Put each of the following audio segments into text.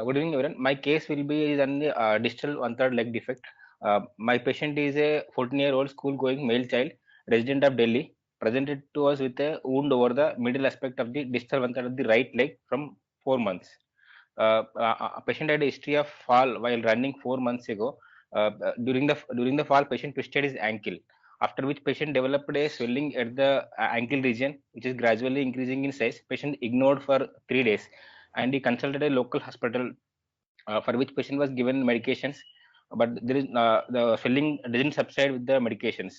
Good evening, everyone. My case will be is on the distal one-third leg defect. My patient is a 14-year-old school-going male child, resident of Delhi, presented to us with a wound over the middle aspect of the distal one-third of the right leg from 4 months. Patient had a history of fall while running 4 months ago. During the fall, patient twisted his ankle, after which patient developed a swelling at the ankle region, which is gradually increasing in size. Patient ignored for 3 days, and he consulted a local hospital, for which patient was given medications, but there is the swelling didn't subside with the medications.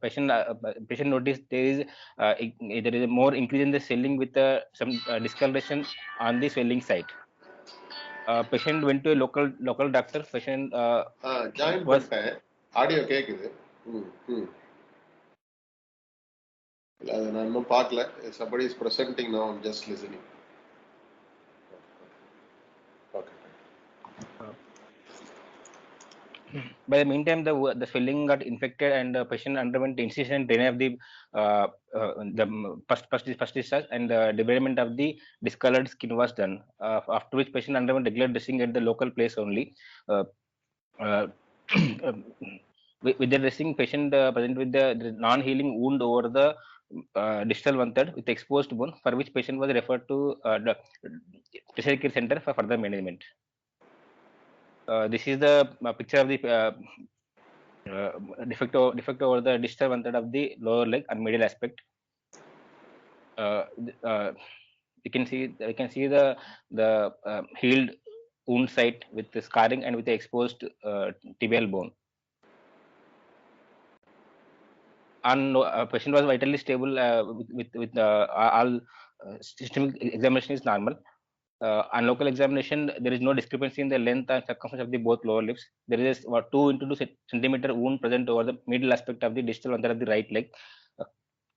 Patient noticed there is a more increase in the swelling with some discoloration on the swelling site. Patient went to a local doctor. Patient join was பண்ணிட்டேன். Audio கேக்குது. இல்ல அதை நான் இன்னும் பார்க்கல. Somebody is presenting now. I'm just listening. Okay. By the meantime, the swelling got infected, and the patient underwent incision and drainage of the first discharge, and the debridement of the discolored skin was done. After which patient underwent regular dressing at the local place only. Uh, uh, with the dressing, patient present with the non-healing wound over the distal one-third with exposed bone, for which patient was referred to the tertiary care center for further management. This is the picture of the defect over the distal one-third of the lower leg and medial aspect. You can see the healed wound site with the scarring and with the exposed tibial bone. And patient was vitally stable with all systemic examination is normal. On local examination, there is no discrepancy in the length and circumference of the both lower lips. There is 2 into 2 centimeter wound present over the middle aspect of the distal one-third of the right leg,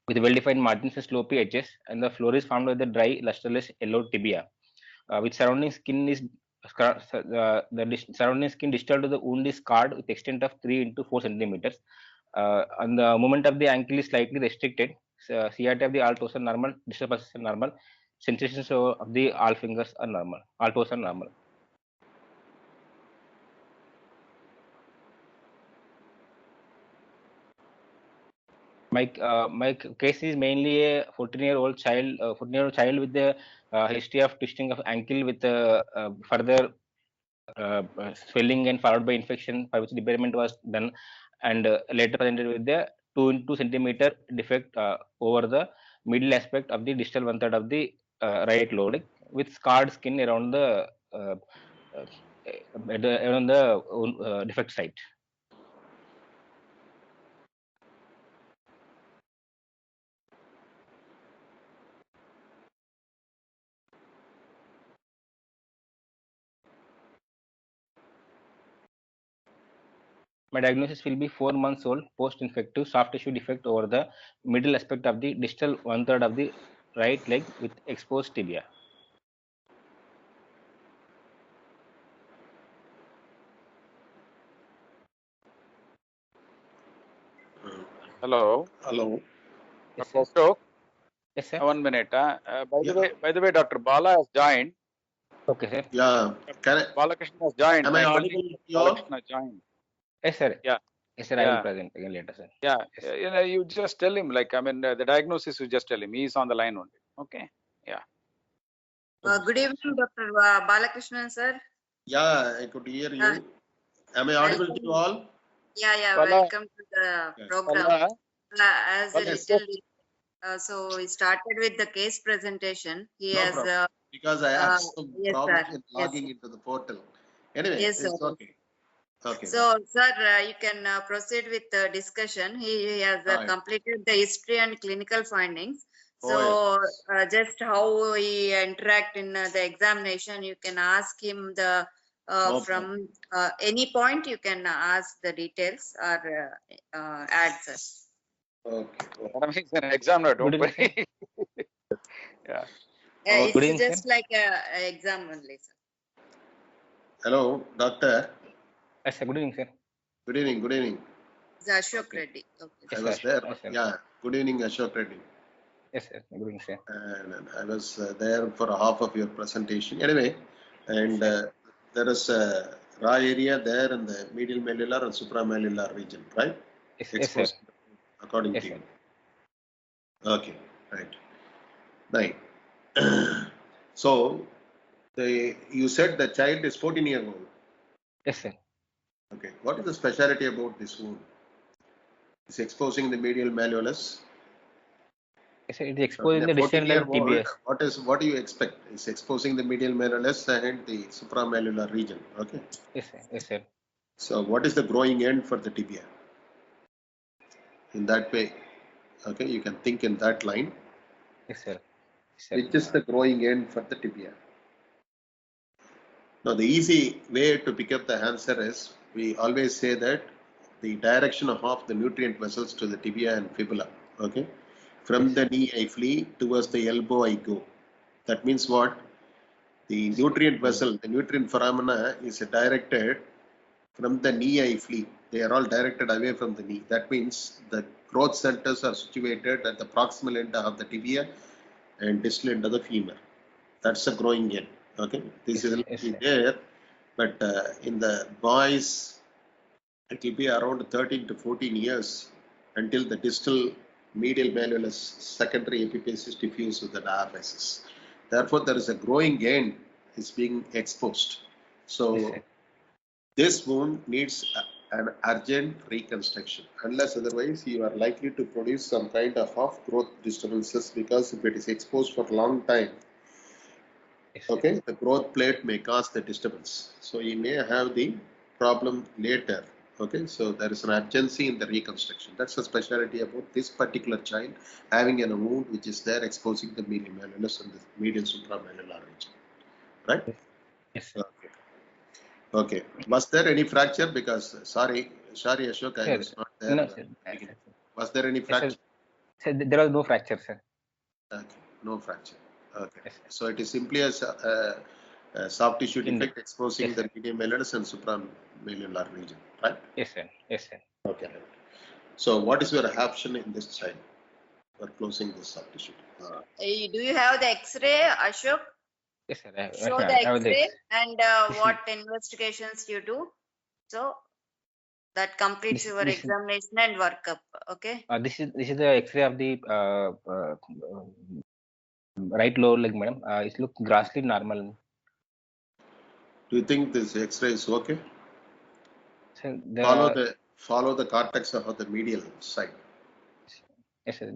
with well-defined margins and slopy edges, and the floor is formed by the dry, lusterless yellow tibia, with surrounding skin is surrounding skin distal to the wound is scarred with extent of 3 into 4 centimeters. And the movement of the ankle is slightly restricted. CRT of the all toes are normal, distal pulses are normal, sensations of the all fingers are normal, all toes are normal. My case is mainly a 14-year-old child with the history of twisting of ankle with further swelling and followed by infection, for which debridement was done, and later presented with the 2 into 2 centimeter defect over the middle aspect of the distal one-third of the right lower leg, with scarred skin around the defect site. My diagnosis will be 4 months old, post-infective soft tissue defect over the middle aspect of the distal one-third of the right leg with exposed tibia. Hello. Yes, Dr. Ashok? Yes, sir. 1 minute. By the way, Dr. Bala has joined. Okay, sir. Yeah. Balakrishna has joined. Am I audible to you all? Balakrishna joined. Yes, sir. Yeah. Yes, sir. I will present again later, sir. Yeah. Yes. You just tell him, the diagnosis, you just tell him. He is on the line only. Okay. Yeah. Good evening, Dr. Balakrishnan, sir. Yeah, I could hear you. Am I audible to you all? Yeah. Bala. Welcome to the program. Bala. As a little, so we started with the case presentation. He No has problem. Because I have some yes, problem sir. in logging into the portal. Anyway, Yes, it's sir. okay. Okay. So, sir, you can proceed with the discussion. He has Right. completed the history and clinical findings. Oh, So, just how he interact in the examination, you can ask him the No from any point. You can ask the details or add, sir. Okay. Madam, he's an examiner. Don't Good worry. Yeah. It's Good evening, just like a exam only, sir. Hello, doctor. Yes, sir. Good evening, sir. Good evening. Good evening. It's Ashok Reddy. Okay. I Yes, was sir. there. Yes, sir. Yeah. Good evening, Ashok Reddy. Yes, sir. Good evening, sir. And I was there for half of your presentation. Anyway, and there is a raw area there in the medial malleolar and supramalleolar region, right? Yes, sir. Exposed according Yes, to sir. you. Okay, right. Right. So you said the child is 14-year-old. Yes, sir. Okay. What is the specialty about this wound? It's exposing the medial malleolus. Yes, sir. It is exposing In the a distal like 14-year-old, TBS. what do you expect? It's exposing the medial malleolus and the supramalleolar region. Okay. Yes, sir. Yes, sir. So what is the growing end for the tibia? In that way, okay, you can think in that line. Yes, sir. Yes, sir. Which is the growing end for the tibia? Now, the easy way to pick up the answer is we always say that the direction of the nutrient vessels to the tibia and fibula. Okay, from the knee I flee towards the elbow I go. That means what? The nutrient vessel, the nutrient foramina is directed from the knee I flee. They are all directed away from the knee. That means the growth centers are situated at the proximal end of the tibia and distal end of the femur. That's a growing end. Okay, this Yes, will yes, be sir. there, but in the boys, it will be around 13 to 14 years until the distal medial malleolus secondary epiphysis is diffused with the diaphysis. Therefore, there is a growing end is being exposed. So Yes, sir. this wound needs an urgent reconstruction. Unless otherwise, you are likely to produce some kind of growth disturbances, because if it is exposed for a long time, Yes, sir. okay, the growth plate may cause the disturbance. So you may have the problem later. Okay, so there is an urgency in the reconstruction. That's a specialty about this particular child having a wound which is there exposing the medial malleolus and the medial supramalleolar region. Right? Yes, sir. Okay. Okay. Was there any fracture? Because sorry Ashok, I Sir, was not there. no, sir. Was there any Yes, fracture? sir. Sir, there was no fracture, sir. Okay, no fracture. Okay. Yes, sir. So it is simply a soft tissue In the- defect exposing yes, the sir. medial malleolus and supramalleolar region, right? Yes, sir. Yes, sir. Okay. So what is your option in this child for closing this soft tissue? Do you have the X-ray, Ashok? Yes, sir. Show the X-ray and what investigations you do. So that completes your This examination and workup. Okay. this is the X-ray of the right lower leg, madam. It looks grossly normal. Do you think this X-ray is okay? Sir, Follow the cortex of the medial side. yes, sir.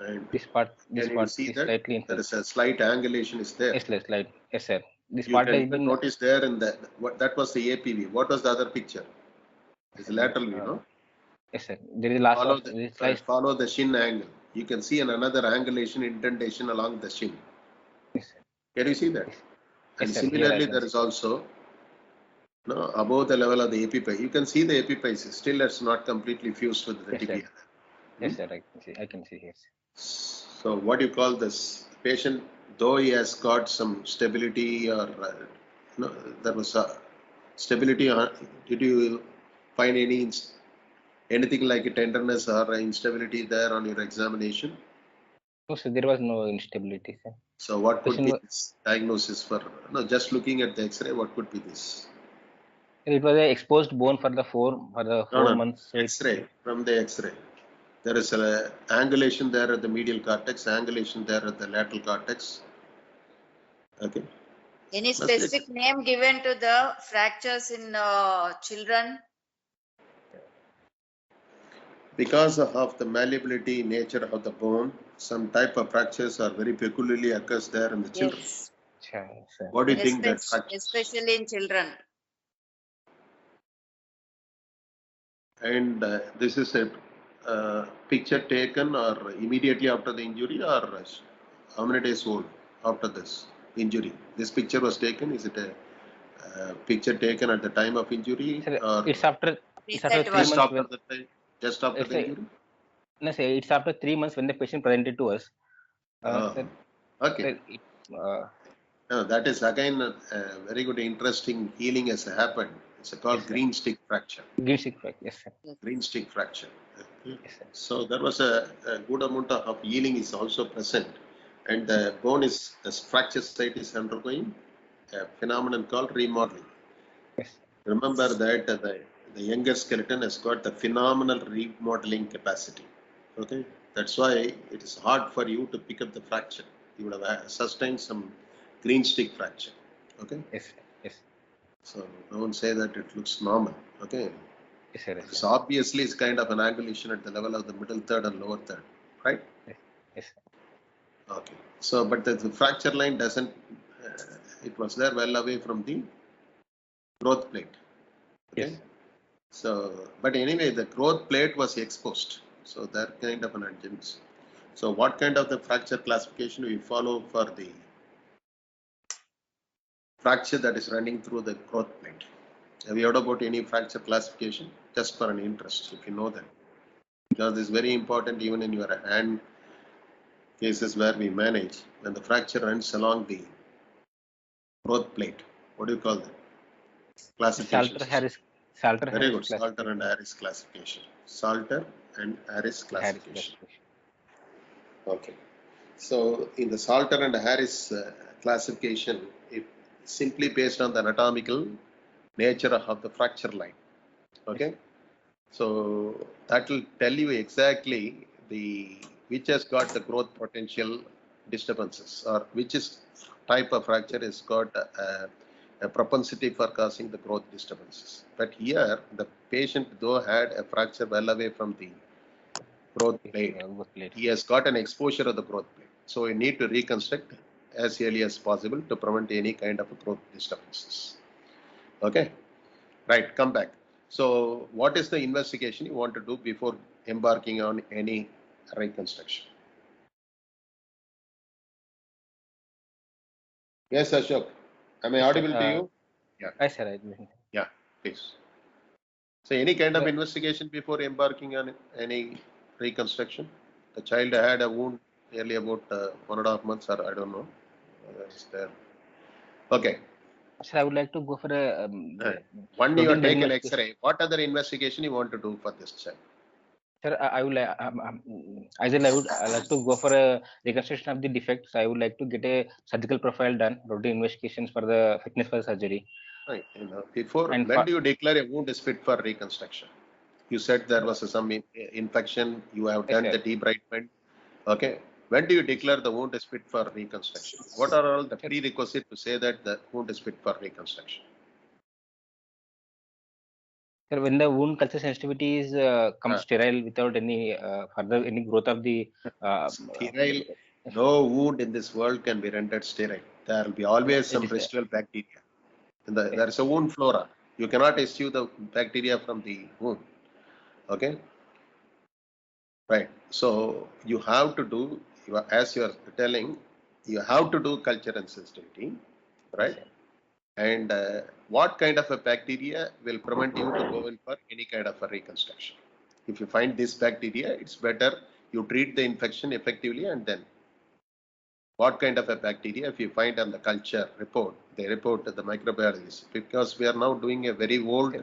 And This part can you see is that slightly there inflated. is a slight angulation is there? Yes, slight. Yes, sir. This You part can has even been notice there in that was the APV. What was the other picture? It's lateral view, no? yes, sir. There is loss of this slight. Follow the shin angle. You can see another angulation indentation along the shin. Yes, sir. Can you see that? Yes, And sir. Here similarly, I can there is also above the level of the epiphysis. You can see the epiphysis. Still, it's not completely fused with the Yes, sir. tibia. Yes, sir. I can see. Yes. So, what do you call this patient? Though he has got some stability, or there was a stability. Did you find anything like a tenderness or instability there on your examination? No, sir. There was no instability, sir. So what could be Patient this diagnosis for, just looking at the X-ray, what could be this? It was an exposed bone for the 4 months. So X-ray, from the X-ray. There is an angulation there at the medial cortex, angulation there at the lateral cortex. Okay. Any specific name given to the fractures in children? Because of the malleability nature of the bone, some type of fractures are very peculiarly occurs there in the children. Yes. sir. What do you think that Especially in children. And this is a picture taken or immediately after the injury, or how many days old after this injury? This picture was taken. Is it a picture taken at the time of injury, Sir, or it's after 3 months. Just after the injury? No, sir. It's after 3 months when the patient presented to us. Sir, Okay. Sir, That is again a very good, interesting healing has happened. It's called green stick fracture. green stick fracture. Yes, sir. Green stick fracture. Yes, sir. So there was a good amount of healing is also present, and the bone is, the fracture site is undergoing a phenomenon called remodeling. Yes. Remember that the younger skeleton has got the phenomenal remodeling capacity. Okay, that's why it is hard for you to pick up the fracture. You would have sustained some green stick fracture. Okay, Yes. Yes. so don't say that it looks normal. Okay, Yes, sir. Yes, it's sir. obviously it's kind of an angulation at the level of the middle third and lower third, right? Yes. Yes. Okay, so but the fracture line doesn't. It was there well away from the growth plate. Okay. Yes. So, but anyway, the growth plate was exposed. So that kind of an adjustment. So what kind of the fracture classification we follow for the fracture that is running through the growth plate? Have you heard about any fracture classification? Just for an interest, if you know that. Because this is very important even in your hand cases where we manage, when the fracture runs along the growth plate. What do you call that? Classification Salter system. Harris. Salter Very Harris good. Salter and classification. Harris classification. Salter and Harris Harris classification. classification. Okay. So in the Salter and Harris classification, it simply based on the anatomical nature of the fracture line. Okay. So that will tell you exactly which has got the growth potential disturbances, or which is type of fracture has got a propensity for causing the growth disturbances. But here the patient though had a fracture well away from the growth plate, Growth plate. he has got an exposure of the growth plate. So we need to reconstruct as early as possible to prevent any kind of growth disturbances. Okay, right, come back. So what is the investigation you want to do before embarking on any reconstruction? Yes, Ashok. Am I Yes, sir. audible to you? Yeah. Yes, sir. I listen. Yeah, please. So any kind of Sir, investigation before embarking on any reconstruction? The child had a wound nearly about 1.5 months, or I don't know. Is there? Okay. sir, I would like to go for a One you routine take an diagnostic. X-ray. What other investigation you want to do for this child? Sir, I would like, as in I like to go for a reconstruction of the defects. I would like to get a surgical profile done, routine investigations for the fitness for the surgery. Right. Before, And when for, do you declare a wound is fit for reconstruction? You said there was some infection. You have yes, done sir. the debridement. Okay. When do you declare the wound is fit for reconstruction? What are all the Sir, prerequisites to say that the wound is fit for reconstruction? sir, when the wound culture sensitivity is comes sterile without any further any growth of the Sterile, no wound in this world can be rendered sterile. There will be always it some is residual bacteria. yes, There is a wound flora. You cannot eschew the bacteria from the wound. Okay. Right. So you have to do, as you are telling, you have to do culture and sensitivity, yes, right? sir. And what kind of a bacteria will prevent you to go in for any kind of a reconstruction? If you find this bacteria, it's better you treat the infection effectively, and then what kind of a bacteria, if you find on the culture report, they report to the microbiologist, because we are now doing a very old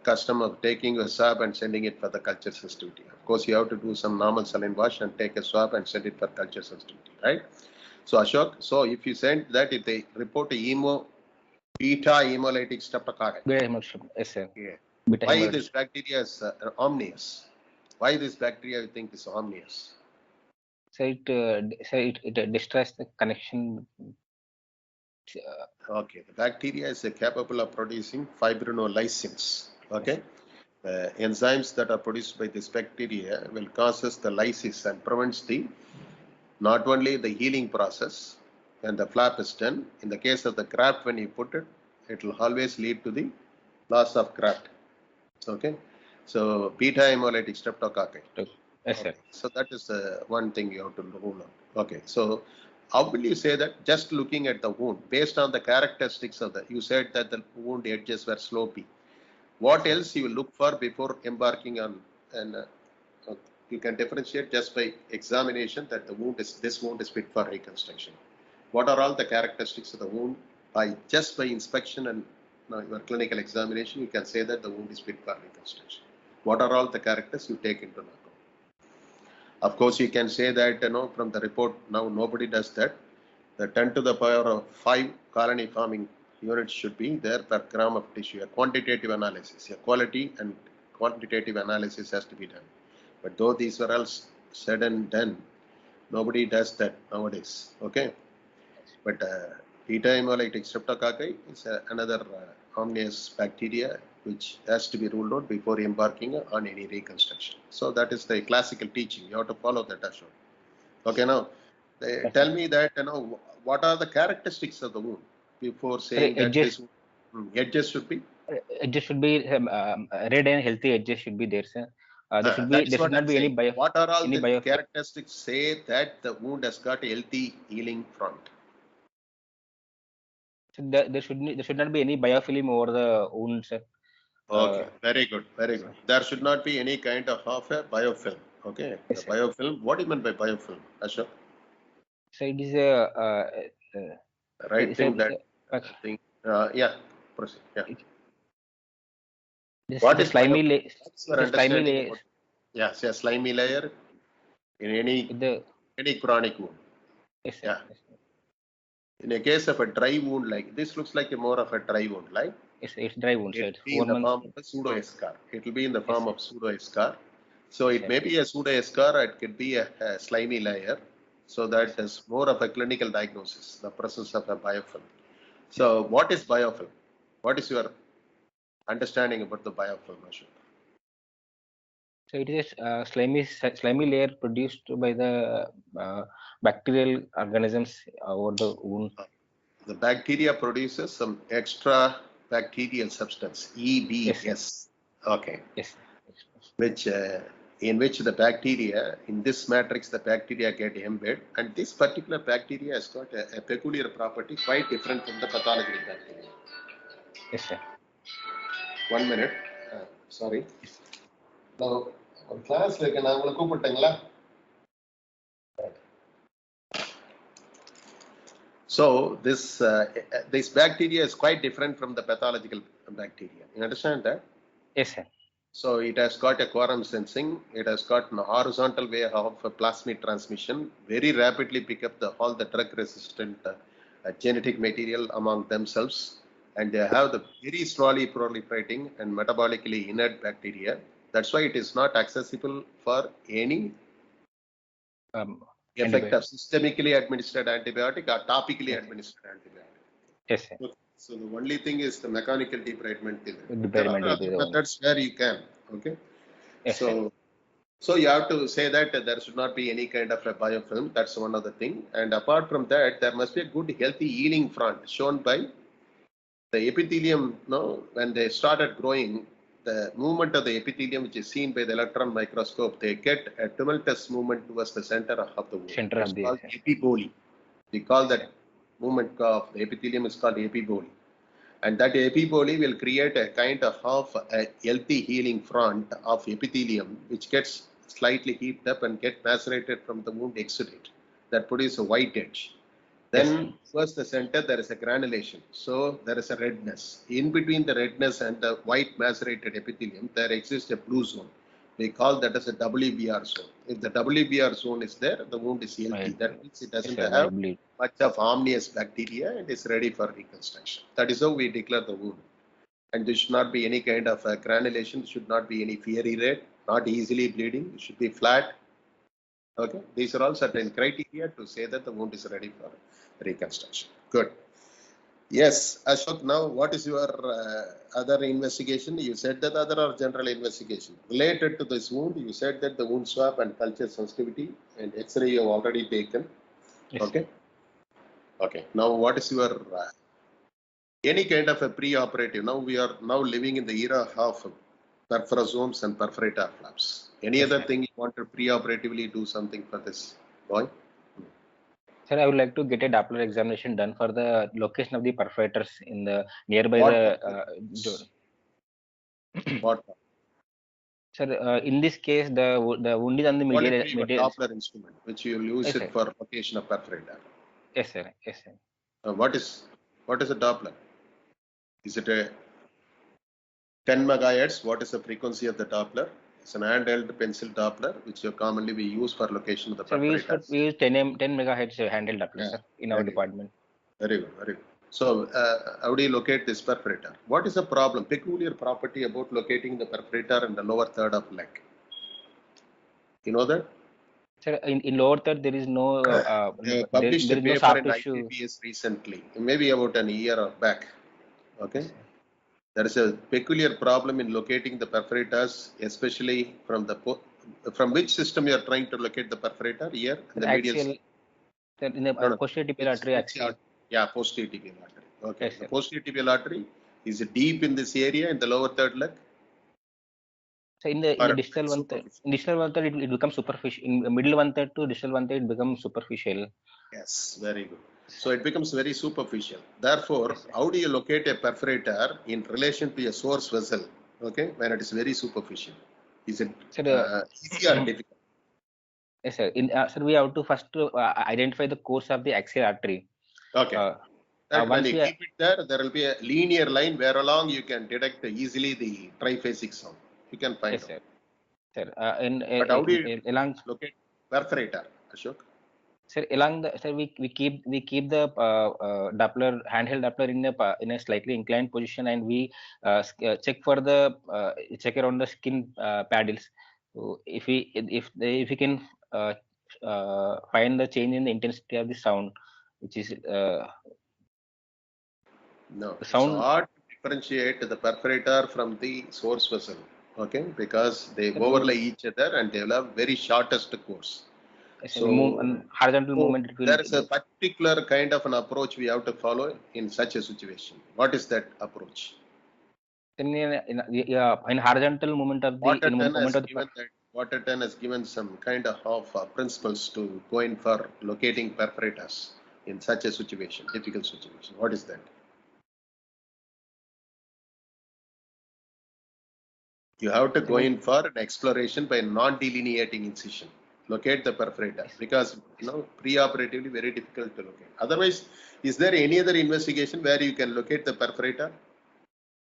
custom of taking a swab and sending it for the culture sensitivity. Of course, you have to do some normal saline wash and take a swab and send it for culture sensitivity, right? So Ashok, so if you send that, if they report a beta hemolytic streptococcus, Beta hemolytic, yes, sir. yeah. Beta Why hemolytic. this bacteria is omnious? Why this bacteria you think is omnious? So it destroys the connection. Okay, the bacteria is capable of producing fibrinolysins. Okay, enzymes that are produced by this bacteria will causes the lysis and prevents the not only the healing process when the flap is done. In the case of the graft, when you put it, it will always lead to the loss of graft. Okay, so beta hemolytic streptococcus. Yes, sir. Okay, so that is one thing you have to rule out. Okay, so how will you say that just looking at the wound based on the characteristics of you said that the wound edges were slopy. What else you will look for before embarking on, and you can differentiate just by examination that this wound is fit for reconstruction. What are all the characteristics of the wound? Just by inspection and your clinical examination, you can say that the wound is fit for reconstruction. What are all the characters you take into account? Of course, you can say that from the report now nobody does that. the 10 to the power of 5 colony forming units should be there per gram of tissue. A quantitative analysis, a quality and quantitative analysis has to be done. But though these were all said and done, nobody does that nowadays. Okay. But beta hemolytic streptococci is another omnious bacteria which has to be ruled out before embarking on any reconstruction. So that is the classical teaching. You have to follow that, Ashok. Okay, now tell me that, what are the characteristics of the wound before saying that this edges should be? Edges should be red and healthy edges should be there, sir. There should not be any bio. What are all the characteristics say that the wound has got a healthy healing front? So there should not be any biofilm over the wound, sir. Okay, very good, very good. There should not be any kind of a biofilm. Okay, yes, the biofilm. What do you mean by biofilm, Ashok? So it is right thing that thing. Yeah, proceed. Yeah. What is slimy layer? Slimy layer. Yeah, say a slimy layer in any chronic wound. Yes, yeah. Yes. In a case of a dry wound like this, looks like more of a dry wound, right? It's dry wound. It will be in the form of a pseudo scar. It will be in the form of pseudo scar. So it may be a pseudo scar. It could be a slimy layer. So that is more of a clinical diagnosis, the presence of a biofilm. So what is biofilm? What is your understanding about the biofilm, Ashok? So it is a slimy layer produced by the bacterial organisms over the wound. The bacteria produces some extra bacterial substance, EBS. Yes. Okay. Yes. Which in which the bacteria, in this matrix, the bacteria get embedded, and this particular bacteria has got a peculiar property quite different from the pathological bacteria. Yes, sir. 1 minute. Sorry. Now, class like நான் உங்களை கூப்பிட்டீங்களா? So this bacteria is quite different from the pathological bacteria. You understand that? Yes, sir. So it has got a quorum sensing. It has got a horizontal way of plasmid transmission. Very rapidly pick up all the drug-resistant genetic material among themselves, and they have the very slowly proliferating and metabolically inert bacteria. That's why it is not accessible for any effect of systemically administered antibiotic or topically administered antibiotic. Yes, sir. Okay. So the only thing is the mechanical debridement. There are other methods where you can. Okay. Yes, so you have to say that there should not be any kind of a biofilm. That's one of the thing. And apart from that, there must be a good healthy healing front shown by the epithelium. When they started growing, the movement of the epithelium, which is seen by the electron microscope, they get a tumultuous movement towards the center of the wound. Center of the epiboly. We call that movement of the epithelium is called epiboly. And that epiboly will create a kind of a healthy healing front of epithelium, which gets slightly heated up and get macerated from the wound exudate. That produces a white edge. Then towards the center, there is a granulation. So there is a redness. In between the redness and the white macerated epithelium, there exists a blue zone. We call that as a WBR zone. If the WBR zone is there, the wound is healthy. That means it doesn't have much of omnious bacteria and is ready for reconstruction. That is how we declare the wound. And there should not be any kind of granulation, should not be any fiery red, not easily bleeding, it should be flat. Okay, these are all certain criteria to say that the wound is ready for reconstruction. Good. Yes, Ashok, now what is your other investigation? You said that other are general investigation. Related to this wound, you said that the wound swab and culture sensitivity and X-ray you have already taken. Yes. Okay. Okay. Now what is your any kind of a pre-operative? Now we are now living in the era of perforasomes and perforator flaps. Any other thing you want to pre-operatively do something for this boy? Sir, I would like to get a Doppler examination done for the location of the perforators in the nearby What? Sir, in this case, the wound is on the medial Doppler instrument, which you will use it for location of perforator. Yes, sir. Yes, sir. What is a Doppler? Is it a 10 megahertz? What is the frequency of the Doppler? It's an handheld pencil Doppler, which commonly we use for location of the So we use perforators. 10 megahertz handheld Doppler, Yeah, sir, in our very good. department. Very good, very good. So, how do you locate this perforator? What is the problem? Peculiar property about locating the perforator in the lower third of leg. You know that? Sir, in lower third there is no Published there a is no paper soft in tissue. IPPS recently, maybe about an year or back. Okay. Yes, sir. There is a peculiar problem in locating the perforators, especially from which system you are trying to locate the perforator here in the medial. Axial, sir, in the No, no. posterior tibial artery axial. Yeah, posterior tibial artery. Okay. Yes, The sir. posterior tibial artery is deep in this area in the lower third leg. So in the Or distal one third, superficial? in distal one third it becomes superficial. In middle one third to distal one third it becomes superficial. Yes, very good. So it becomes very superficial. Therefore, Yes, sir. how do you locate a perforator in relation to a source vessel? Okay, when it is very superficial, is it Sir, easy or difficult? yes, sir. Sir, we have to first identify the course of the axial artery. Okay. That when Once you we keep it there will be a linear line where along you can detect easily the triphasic sound. You can find yes, out. sir. Sir, But how do you along locate perforator, Ashok? sir along the sir we keep the Doppler handheld Doppler in a slightly inclined position, and we check for the check around the skin paddles. So if we can find the change in the intensity of the sound, which is No, the it's sound. hard to differentiate the perforator from the source vessel. Okay, because they overlay each other and they will have very shortest course. So, Horizontal movement it will. there is a particular kind of an approach we have to follow in such a situation. What is that approach? In horizontal movement of the Waterton has given that. Waterton has given some kind of principles to go in for locating perforators in such a situation, difficult situation. What is that? You have to go in for an exploration by non-delineating incision. Locate the perforator because pre-operatively very difficult to locate. Otherwise, is there any other investigation where you can locate the perforator?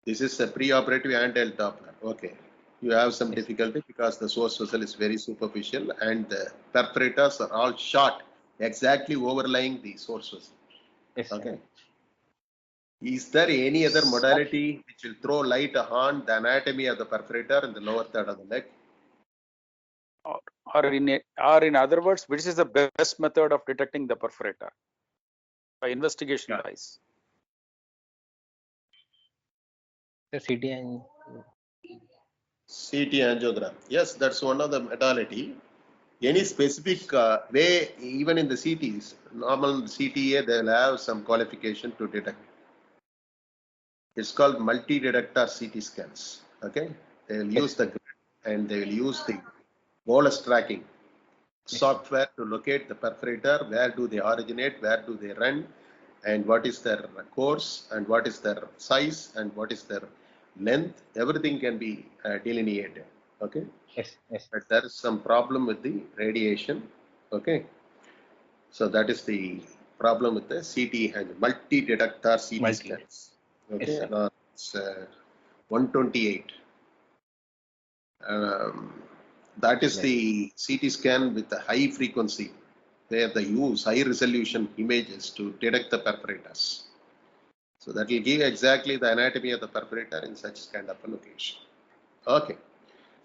This is a pre-operative handheld Doppler. Okay. You have some difficulty because the source vessel is very superficial and the perforators are all short, exactly overlying the source vessel. Yes, okay. Is there any other modality which will throw light on the anatomy of the perforator in the lower third of the leg? Or in other words, which is the best method of detecting the perforator by investigation wise? The CT and CT angiogram. Yes, that's one of the modality. Any specific way, even in the CTs, normal CTA, they will have some qualification to detect. It's called multi-detector CT scans. Okay, they will use the grid and they will use the bolus tracking software to locate the perforator. Where do they originate? Where do they run? And what is their course? And what is their size? And what is their length? Everything can be delineated. Okay. yes. But there is some problem with the radiation. Okay. So that is the problem with the CT and multi-detector CT scans. Okay. Yes, It's 128. That is the CT scan with the high frequency, where they use high resolution images to detect the perforators. So that will give exactly the anatomy of the perforator in such kind of a location. Okay.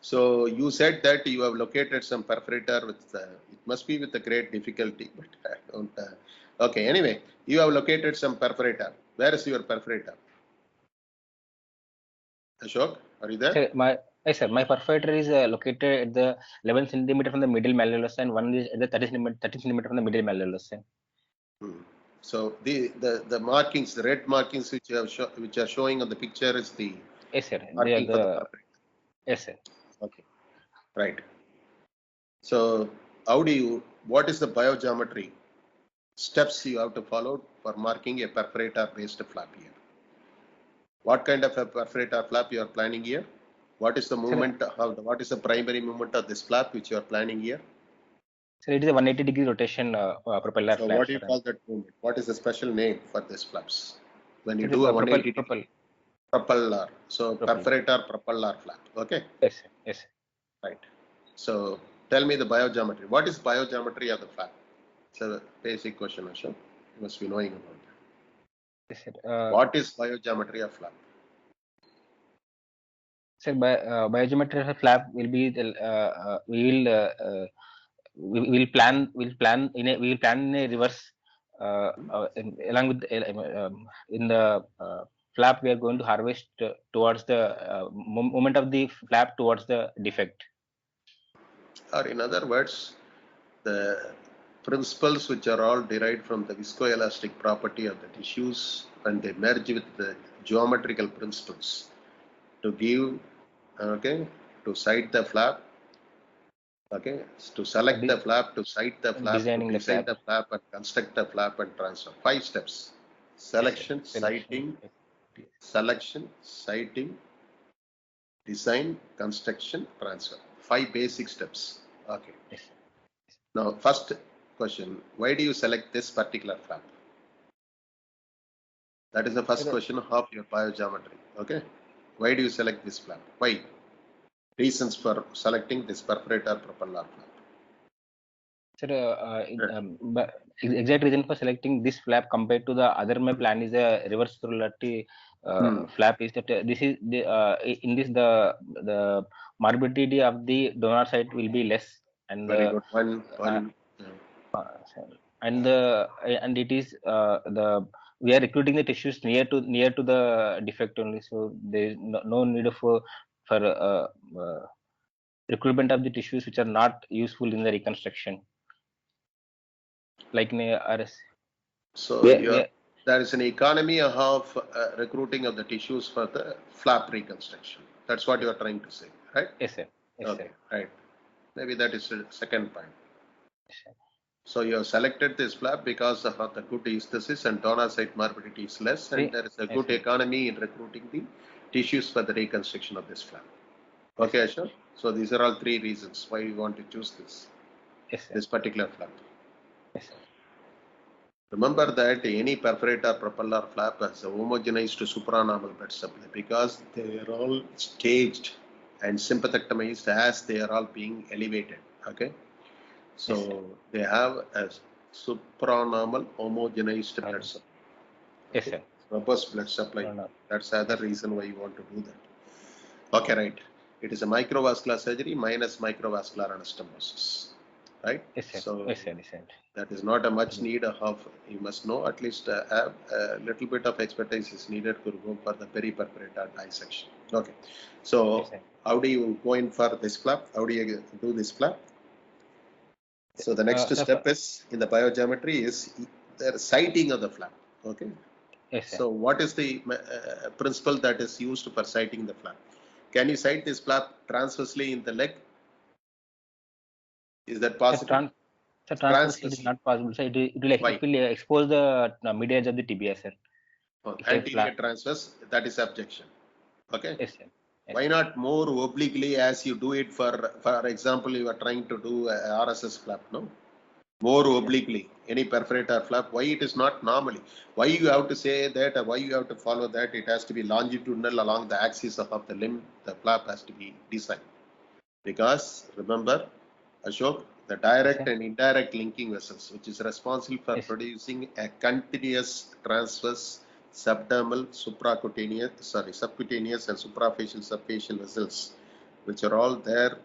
So you said that you have located some perforator with, it must be with a great difficulty, but I don't. Okay, anyway, you have located some perforator. Where is your perforator? Ashok, are you there? Sir, my perforator is located at the 11 centimeter from the middle malleolus, and one is at the 30 centimeter from the middle malleolus. So the markings, the red markings which you have which are showing on the picture is the yes, sir. marking for the perforator. Yes, sir. Okay, right. So what is the biogeometry steps you have to follow for marking a perforator based flap here? What kind of a perforator flap you are planning here? What is the movement? What is the primary movement of this flap which you are planning here? So it is a 180-degree rotation propeller So flap. what do you call that movement? What is the special name for this flaps? When you It's do a 180 propeller. propeller. So perforator propeller flap. Okay. Yes, sir. Yes. Right. So tell me the biogeometry. What is biogeometry of the flap? It's a basic question, Ashok. You must be knowing about that. Yes, sir. What is biogeometry of flap? Sir, biogeometry of a flap will be the we will plan in a reverse along with in the flap we are going to harvest towards the movement of the flap towards the defect. Or in other words, the principles which are all derived from the viscoelastic property of the tissues, and they merge with the geometrical principles to give, okay, to site the flap, okay, to select the flap, to site the flap, to Designing the design flap. the flap, and construct the flap and transfer. 5 steps: selection, siting, selection, siting, design, construction, transfer. 5 basic steps. Okay. Yes. Now, first question: why do you select this particular flap? That is the first question of your biogeometry. Okay. Why do you select this flap? Why? Reasons for selecting this perforator propeller flap. Sir, but exact reason for selecting this flap compared to the other my plan is a reverse roulette flap is that this is the in this the morbidity of the donor site will be less and Very good. One. and it is the we are recruiting the tissues near to the defect only, so there is no need of for recruitment of the tissues which are not useful in the reconstruction. Like in RS. So there is an economy of recruiting of the tissues for the flap reconstruction. That's what you are trying to say, right? Yes, sir. Yes, okay, sir. right. Maybe that is the second point. Yes, sir. So you have selected this flap because of the good aesthesis and donor site morbidity is less, and there is a good economy in recruiting the tissues for the reconstruction of this flap. Okay, Ashok. So these are all 3 reasons why you want to choose this. Yes, sir. This particular flap. Yes, sir. Remember that any perforator propeller flap has a homogenized supranormal bed supply because they are all staged and sympathectomized as they are all being elevated. Okay, so they have a supranormal homogenized blood supply. Yes, sir. Robust blood supply. That's the other reason why you want to do that. Okay, right. It is a microvascular surgery minus microvascular anastomosis. Right? Yes, sir. So Yes, sir. Yes, sir. that is not a much need of, you must know, at least have a little bit of expertise is needed to go for the periperforator dissection. Okay. So Yes, how do you go in for this flap? How do you do this flap? So the next step is in the biogeometry is the sighting of the flap. Okay. Yes, sir. So what is the principle that is used for sighting the flap? Can you sight this flap transversely in the leg? Is that possible? So transversely is not possible. So it will expose the mid edge of the tibia, sir. Anterior transverse, that is objection. Okay. Yes, sir. Yes, why not more obliquely as you do it for example, you are trying to do a RSS flap, no? More obliquely, any perforator flap, why it is not normally? Why you have to say that, or why you have to follow that? It has to be longitudinal along the axis of the limb, the flap has to be designed. Because remember, Ashok, the direct and indirect linking vessels, which is responsible for producing a continuous transverse subdermal, subcutaneous and suprafacial subfacial vessels, which are all there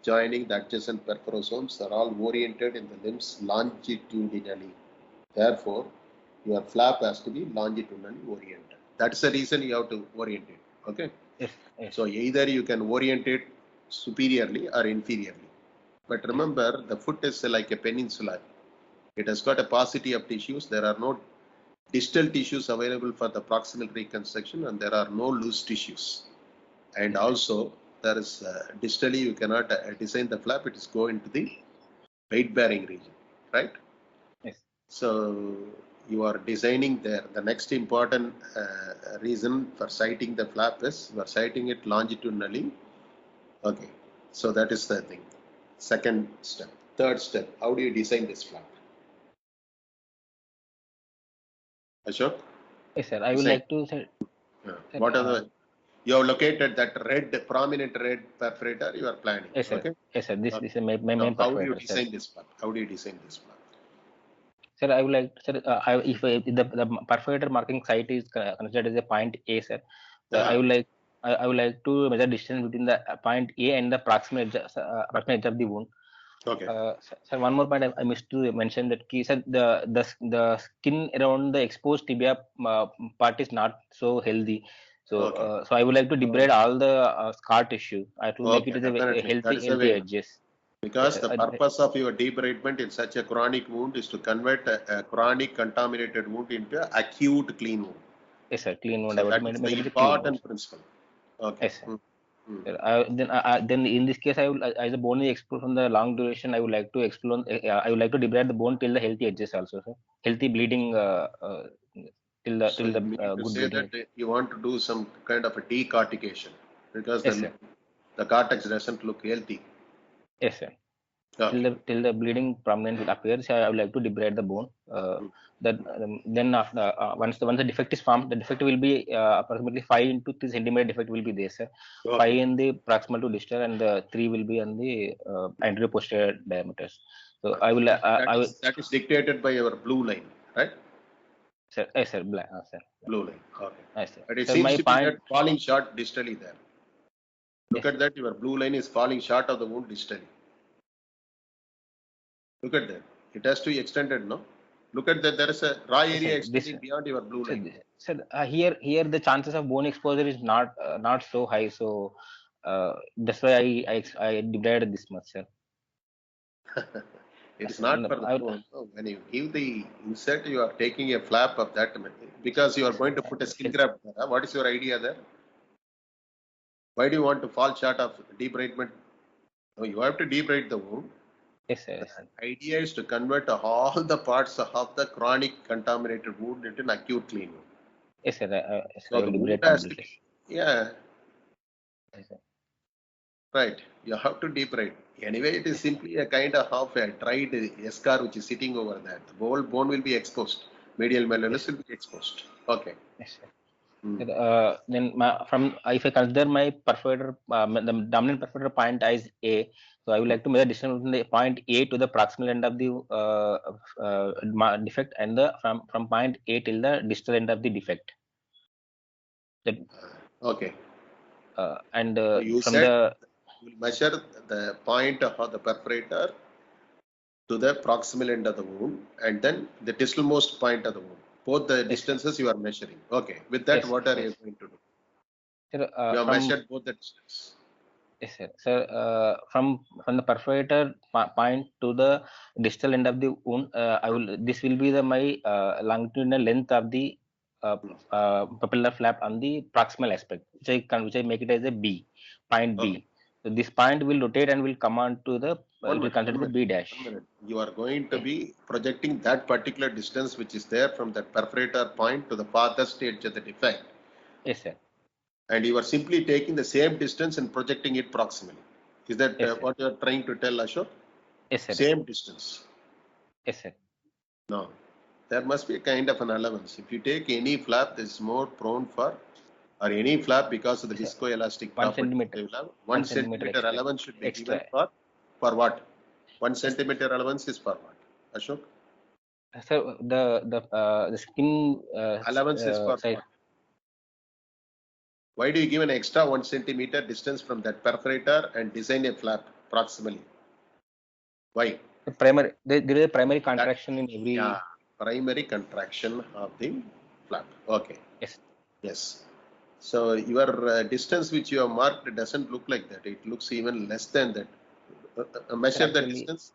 joining the adjacent perforasomes, are all oriented in the limbs longitudinally. Therefore, your flap has to be longitudinally oriented. That's the reason you have to orient it. Okay. Yes. So either you can orient it superiorly or inferiorly. But remember, the foot is like a peninsula. It has got a paucity of tissues. There are no distal tissues available for the proximal reconstruction, and there are no loose tissues. And also, there is distally you cannot design the flap. It is go into the weight-bearing region, right? Yes. So you are designing there. The next important reason for sighting the flap is you are sighting it longitudinally. Okay, so that is the thing. Second step. Third step, how do you design this flap? Ashok? Yes, sir. I would like to say. What are the? You have located that prominent red perforator you are planning. Yes, sir. Okay. Yes, sir. This Okay. is my Now, main how do you perforator, sir. design this plan? How do you design this plan? Sir, I would like, sir, if the perforator marking site is considered as a point A, sir, I would like I would like to measure distance between the point A and the proximal edge of the wound. Okay. Sir, one more point I missed to mention that key, sir, the skin around the exposed tibia part is not so healthy. So, Okay. so I would like to debride all the scar tissue to make it Okay, as a definitely. That is the healthy way. edges. Because Yes, the purpose of your debridement in such a chronic wound is to convert a chronic contaminated wound into an acute clean wound. yes, sir. Clean wound. So I want that to is make the it a clean wound. important principle. Okay. Yes, sir. Hmm. Hmm. Sir, then in this case, I will, as the bone is exposed from the long duration, I would like to explore. I would like to debride the bone till the healthy edges also, sir. Healthy bleeding So you mean to good say bleeding. that you want to do some kind of a decortication because Yes, sir. the cortex doesn't look healthy. Yes, sir. Okay. Till the bleeding prominent will appear, so I would like to debride the bone. That then after once the defect is formed, the defect will be approximately 5 into 3 centimeter defect will be there, sir. Okay. 5 in the proximal to distal and the 3 will be on the anterior posterior diameters. So I will That is dictated by your blue line, right? sir, yes, sir, sir. Blue line. Okay. Yes, sir. But it Sir, seems my to be point. that falling short distally there. Look Yes, at that. Your blue line is falling short of the wound distally. Look at that. It has to be extended, no? Look at that. There is a raw yes, area sir. extending beyond your blue Sir, line. here the chances of bone exposure is not so high. So that's why I debrided this much, sir. It's not for the bone. No, when you give the insert, you are taking a flap of that because you are going to put a skin graft there. What is your idea there? Why do you want to fall short of debridement? No, you have to debride the wound. Yes, sir. Yes, sir. The idea is to convert all the parts of the chronic contaminated wound into an acute clean wound. Yes, sir. So I will the wound debride has to completely. be, yeah, Yes, sir. right. You have to debride. Anyway, it is simply a kind of a dried eschar which is sitting over there. The whole bone will be exposed. Medial malleolus will be exposed. Okay. Yes, sir. Hmm. Then from if I consider my perforator, the dominant perforator point as A, so I would like to measure distance between the point A to the proximal end of the defect and the from point A till the distal end of the defect. That Okay. and So you from said the you will measure the point of the perforator to the proximal end of the wound and then the distalmost point of the wound. Both the distances you are measuring. Okay. With that, yes, what are you yes. going to do? Sir, You have from measured both the distance. yes, sir. Sir, from the perforator point to the distal end of the wound, this will be the my longitudinal length of the pupillar flap on the proximal aspect, which I make it as a B, point Okay. B. So this point will rotate and will come on to the it will consider the B dash. 1 minute. You are going to Yes, be projecting that particular distance which is there from that perforator point to the farthest edge of the defect. yes, sir. And you are simply taking the same distance and projecting it proximally. Is that Yes, sir. what you are trying to tell, Ashok? Yes, sir. Same distance. Yes, sir. No. There must be a kind of an allowance. If you take any flap that is more prone for, or any flap because of the Yes, sir. viscoelastic 1 property, centimeter. they will have 1 1 centimeter extra. allowance should be given Extra. for what? 1 centimeter allowance is for what? Ashok? So the skin Allowance is for size. what? Why do you give an extra 1 centimeter distance from that perforator and design a flap proximally? Why? There is a primary contraction in every. Yeah, primary contraction of the flap. Okay. Yes. Yes. So your distance which you have marked doesn't look like that. It looks even less than that. Measure the distance.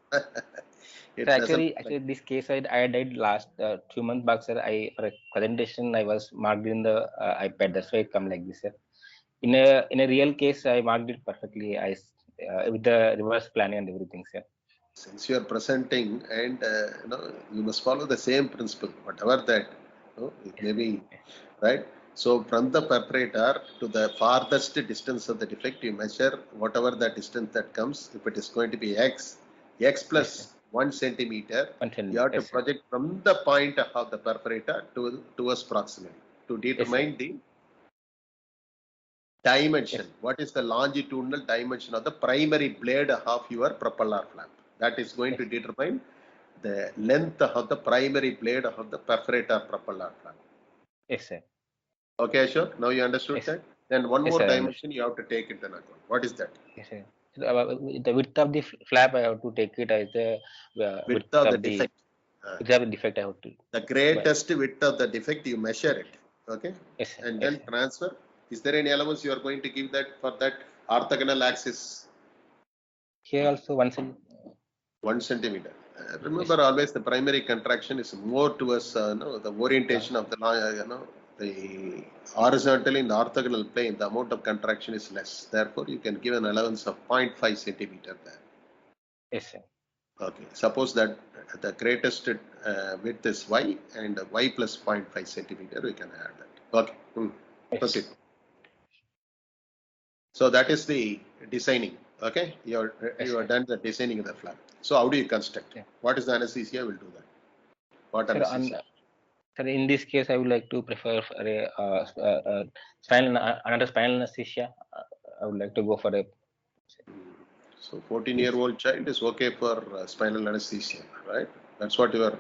It So doesn't look actually, this case I did last 2 months back, sir. For a presentation I was marked in the iPad. That's why it come like this, sir. In a real case, I marked it perfectly. With the reverse planning and everything, sir. Since you are presenting and you must follow the same principle, whatever that, it may be, right? So from the perforator to the farthest distance of the defect, you measure whatever the distance that comes. If it is going to be x plus 1 centimeter, 1 centimeter, you have to project from the point of the perforator towards proximity to determine the dimension. What is the longitudinal dimension of the primary blade of your propeller flap? That is going to determine the length of the primary blade of the perforator propeller flap. Yes, sir. Okay, Ashok, now you understood Yes. that? Then one Yes, more sir, I dimension you have to take into account. What is that? Yes, sir. So, the width of the flap, I have to take it as the Width of the defect. width of the defect. I have to. The greatest width of the defect, you measure it. Okay? Yes, sir. And Yes, then sir. transfer. Is there any allowance you are going to give that for that orthogonal axis? Here also 1 cm. 1 centimeter. Remember, always the primary contraction is more towards the orientation of the the horizontal in the orthogonal plane. The amount of contraction is less. Therefore, you can give an allowance of 0.5 centimeter there. Yes, sir. Okay. Suppose that the greatest width is y and y plus 0.5 centimeter. We can add that. Okay. Yes. Proceed. So that is the designing. Okay. You are done the designing of the flap. So how do you construct? Yeah. What is the anesthesia? We'll do that. What Sir, anesthesia? sir, in this case, I would like to prefer for a spinal, another spinal anesthesia. I would like to go for a. So 14-year-old child is okay for spinal anesthesia, right? That's what you are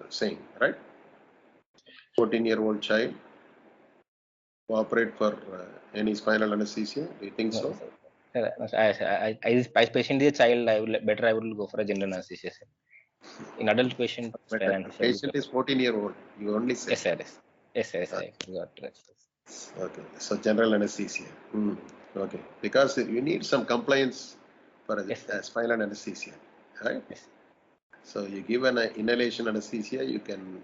saying, right? 14-year-old child cooperate for any spinal anesthesia. Do you think so? Sir, as patient is a child, I will go for a general anesthesia. Sir. In adult patient, spinal anesthesia. Patient is 14-year-old. You only say. Yes, sir. Yes, sir. Yes, I forgot. Okay. So general anesthesia. Okay. Because you need some compliance for a spinal anesthesia, right? Yes. So you give an inhalation anesthesia, you can,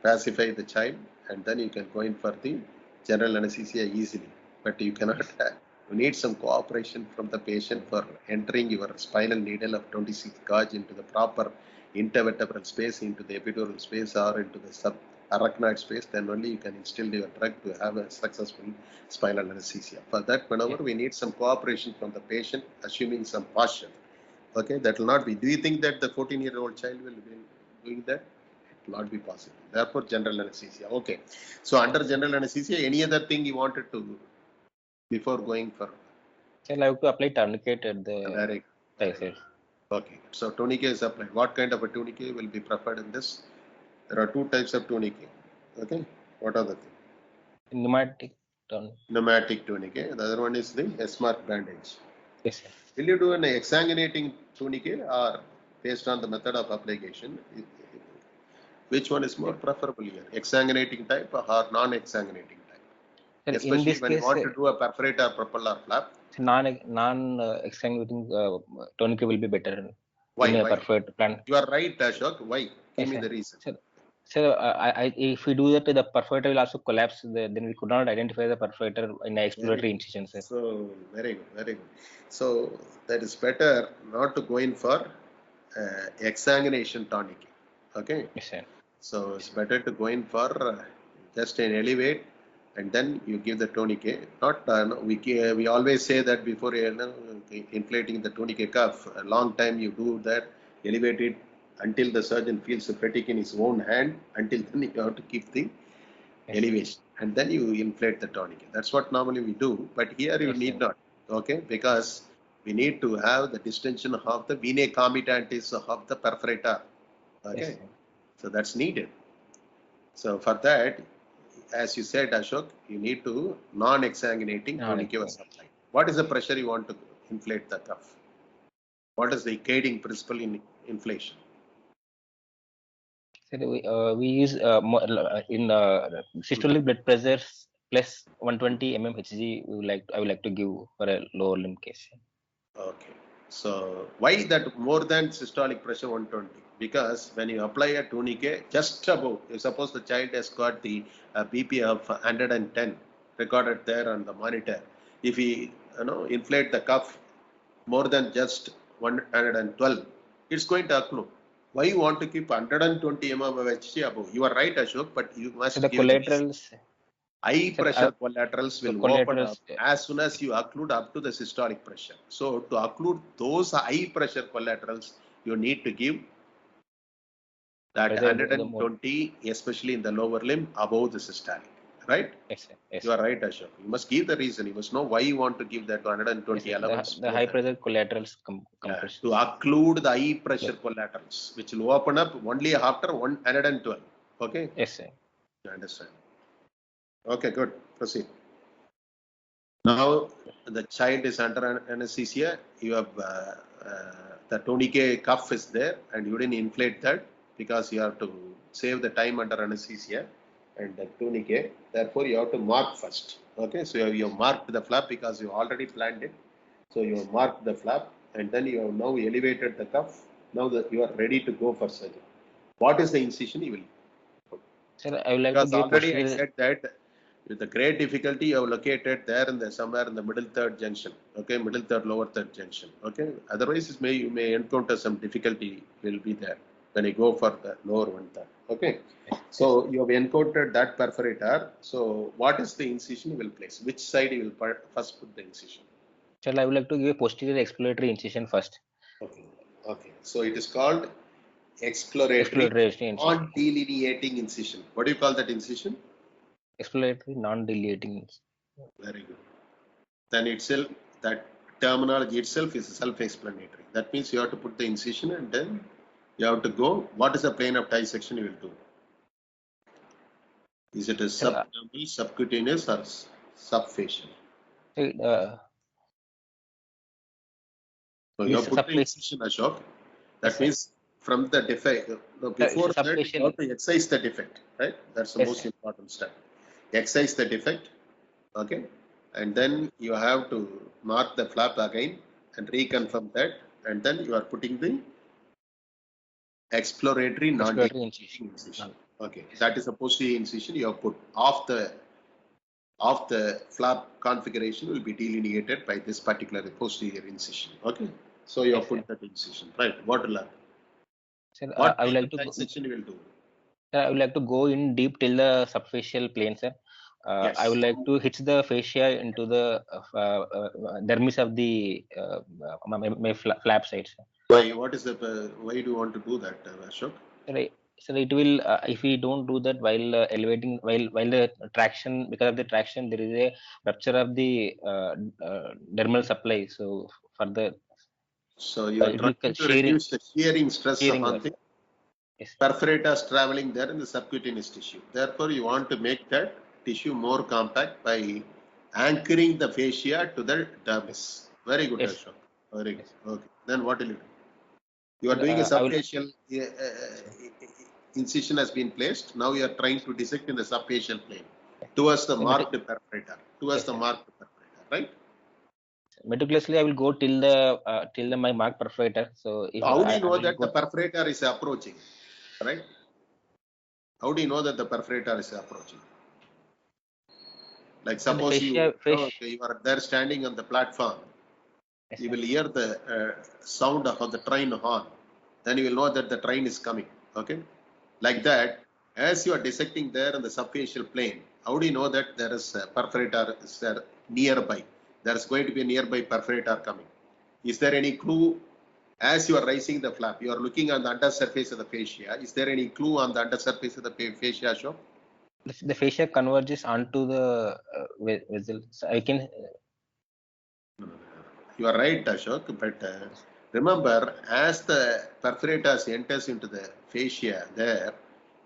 pacify the child, and then you can go in for the general anesthesia easily. But you cannot. You need some cooperation from the patient for entering your spinal needle of 26 gauge into the proper intervertebral space, into the epidural space, or into the subarachnoid space. Then only you can instill your drug to have a successful spinal anesthesia. For that maneuver, we need some cooperation from the patient, assuming some posture. Okay, that will not be. Do you think that the 14-year-old child will be doing that? It will not be possible. Therefore, general anesthesia. Okay. So under general anesthesia, any other thing you wanted to before going for? Sir, I have to apply tourniquet at the. Very good. Okay. So tourniquet is applied. What kind of a tourniquet will be preferred in this? There are two types of tourniquet. Okay. What are the things? Pneumatic tourniquet. Pneumatic tourniquet. The other one is the S-mark bandage. Yes, sir. Will you do an exsanguinating tourniquet or based on the method of application? Which one is more preferable here? Exsanguinating type or non-exsanguinating type? Sir, especially in this when case, you want to do a perforator propeller flap. Non-exsanguinating tourniquet will be better. Why? In a perfect plan. You are right, Ashok. Why? Give me the reason. Sir, if we do that, the perforator will also collapse. Then we could not identify the perforator in exploratory incision, sir. So very good, very good. So that is better not to go in for exsanguination tourniquet. Okay. Yes, sir. So it's better to go in for just an elevate, and then you give the tourniquet. Not we always say that before inflating the tourniquet cuff, a long time you do that, elevate it until the surgeon feels the fatigue in his own hand. Until then you have to keep the elevation, and then you inflate the tourniquet. That's what normally we do. But here you need not. Okay, because we need to have the distension of the vena comitatus of the perforator. Okay, so that's needed. So for that, as you said, Ashok, you need to non-exsanguinating tourniquet was applied. What is the pressure you want to inflate the cuff? What is the guiding principle in inflation? So we use in systolic blood pressures plus 120 mmHg. I would like to give for a lower limb case. Okay. So why that more than systolic pressure 120? Because when you apply a tourniquet just above, suppose the child has got the BP of 110 recorded there on the monitor. If we inflate the cuff more than just 112, it's going to occlude. Why you want to keep 120 mmHg above? You are right, Ashok, but you must the collaterals. High pressure collaterals will open up as soon as you occlude up to the systolic pressure. So to occlude those high pressure collaterals, you need to give that 120, especially in the lower limb, above the systolic. right? Yes, sir. Yes. You are right, Ashok. You must give the reason. You must know why you want to give that 120 Yes, sir. elements. The high pressure collaterals Yeah, compression. to occlude the high pressure collaterals, which will open up only after 112. Okay, Yes, sir. you understand. Okay, good. Proceed. Now the child is under anesthesia. You have the tourniquet cuff is there, and you didn't inflate that because you have to save the time under anesthesia and the tourniquet. Therefore, you have to mark first. Okay, so you have marked the flap because you already planned it. So you have marked the flap, and then you have now elevated the cuff. Now that you are ready to go for surgery. What is the incision you will put? Sir, I would like to Because give already I posterior. said that with the great difficulty you have located there in the somewhere in the middle third junction. Okay, middle third, lower third junction. Okay, otherwise you may encounter some difficulty will be there when you go for the lower one third. Okay, so you have encountered that perforator. So what is the incision you will place? Which side you will first put the incision? Sir, I would like to give a posterior exploratory incision first. Okay, okay. So it is called exploratory Incision. non-delineating incision. What do you call that incision? Exploratory non-delineating. Very good. Then itself, that terminology itself is self-explanatory. That means you have to put the incision and then you have to go. What is the plane of dissection you will do? Is it a subdermal, subcutaneous, or subfacial? So you have put the incision, Ashok. That means from the defect. Before that, you have to excise the defect, right? That's the most important step. Excise the defect, okay, and then you have to mark the flap again and reconfirm that, and then you are putting the exploratory non-delineating incision. Okay, that is a posterior incision you have put off the flap configuration will be delineated by this particular posterior incision. Okay, so you have put that incision, right? What will happen? Sir, What I would like to dissection you will do? Sir, I would like to go in deep till the subfacial plane, sir. Yes. I would like to hit the fascia into the dermis of the flap side, sir. Why? What is the? Why do you want to do that, Ashok? Sir, it will if we don't do that while elevating, while the traction, because of the traction, there is a rupture of the dermal supply. So further, so you are trying to reduce the shearing stress on the perforators traveling there in the subcutaneous tissue. Therefore, you want to make that tissue more compact by anchoring the fascia to the dermis. Very good, Ashok. Very good. Okay. Then what will you do? You are doing a subfacial incision has been placed. Now you are trying to dissect in the subfacial plane towards the marked perforator. Towards the marked perforator, right? Meticulously, I will go till the my marked perforator. So if how do you know that the perforator is approaching, right? How do you know that the perforator is approaching? Like suppose you are there standing on the platform, you will hear the sound of the train horn. Then you will know that the train is coming. Okay, like that. As you are dissecting there in the subfacial plane, how do you know that there is a perforator is there nearby? There is going to be a nearby perforator coming. Is there any clue? As you are raising the flap, you are looking on the undersurface of the fascia. Is there any clue on the undersurface of the fascia, Ashok? The fascia converges onto the vessel. So I can. You are right, Ashok. But remember, as the perforators enters into the fascia, there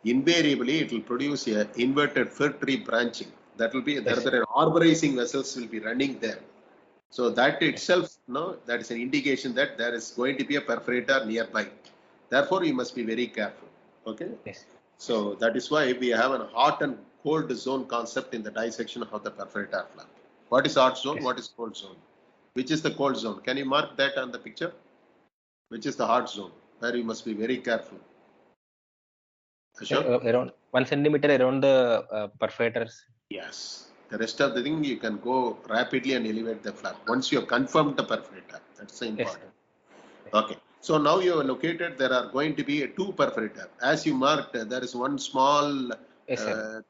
invariably it will produce a inverted fir tree branching. That will be there. Are arborizing vessels will be running there. So that itself, that is an indication that there is going to be a perforator nearby. Therefore, you must be very careful. Okay. Yes. So that is why we have a hot and cold zone concept in the dissection of the perforator flap. What is hot zone? Yes. What is cold zone? Which is the cold zone? Can you mark that on the picture? Which is the hot zone? Where you must be very careful. Around 1 centimeter around the perforators. Yes. The rest of the thing you can go rapidly and elevate the flap once you have confirmed the perforator. That's important. Yes. Okay. So now you are located. There are going to be two perforator. As you marked, there is one small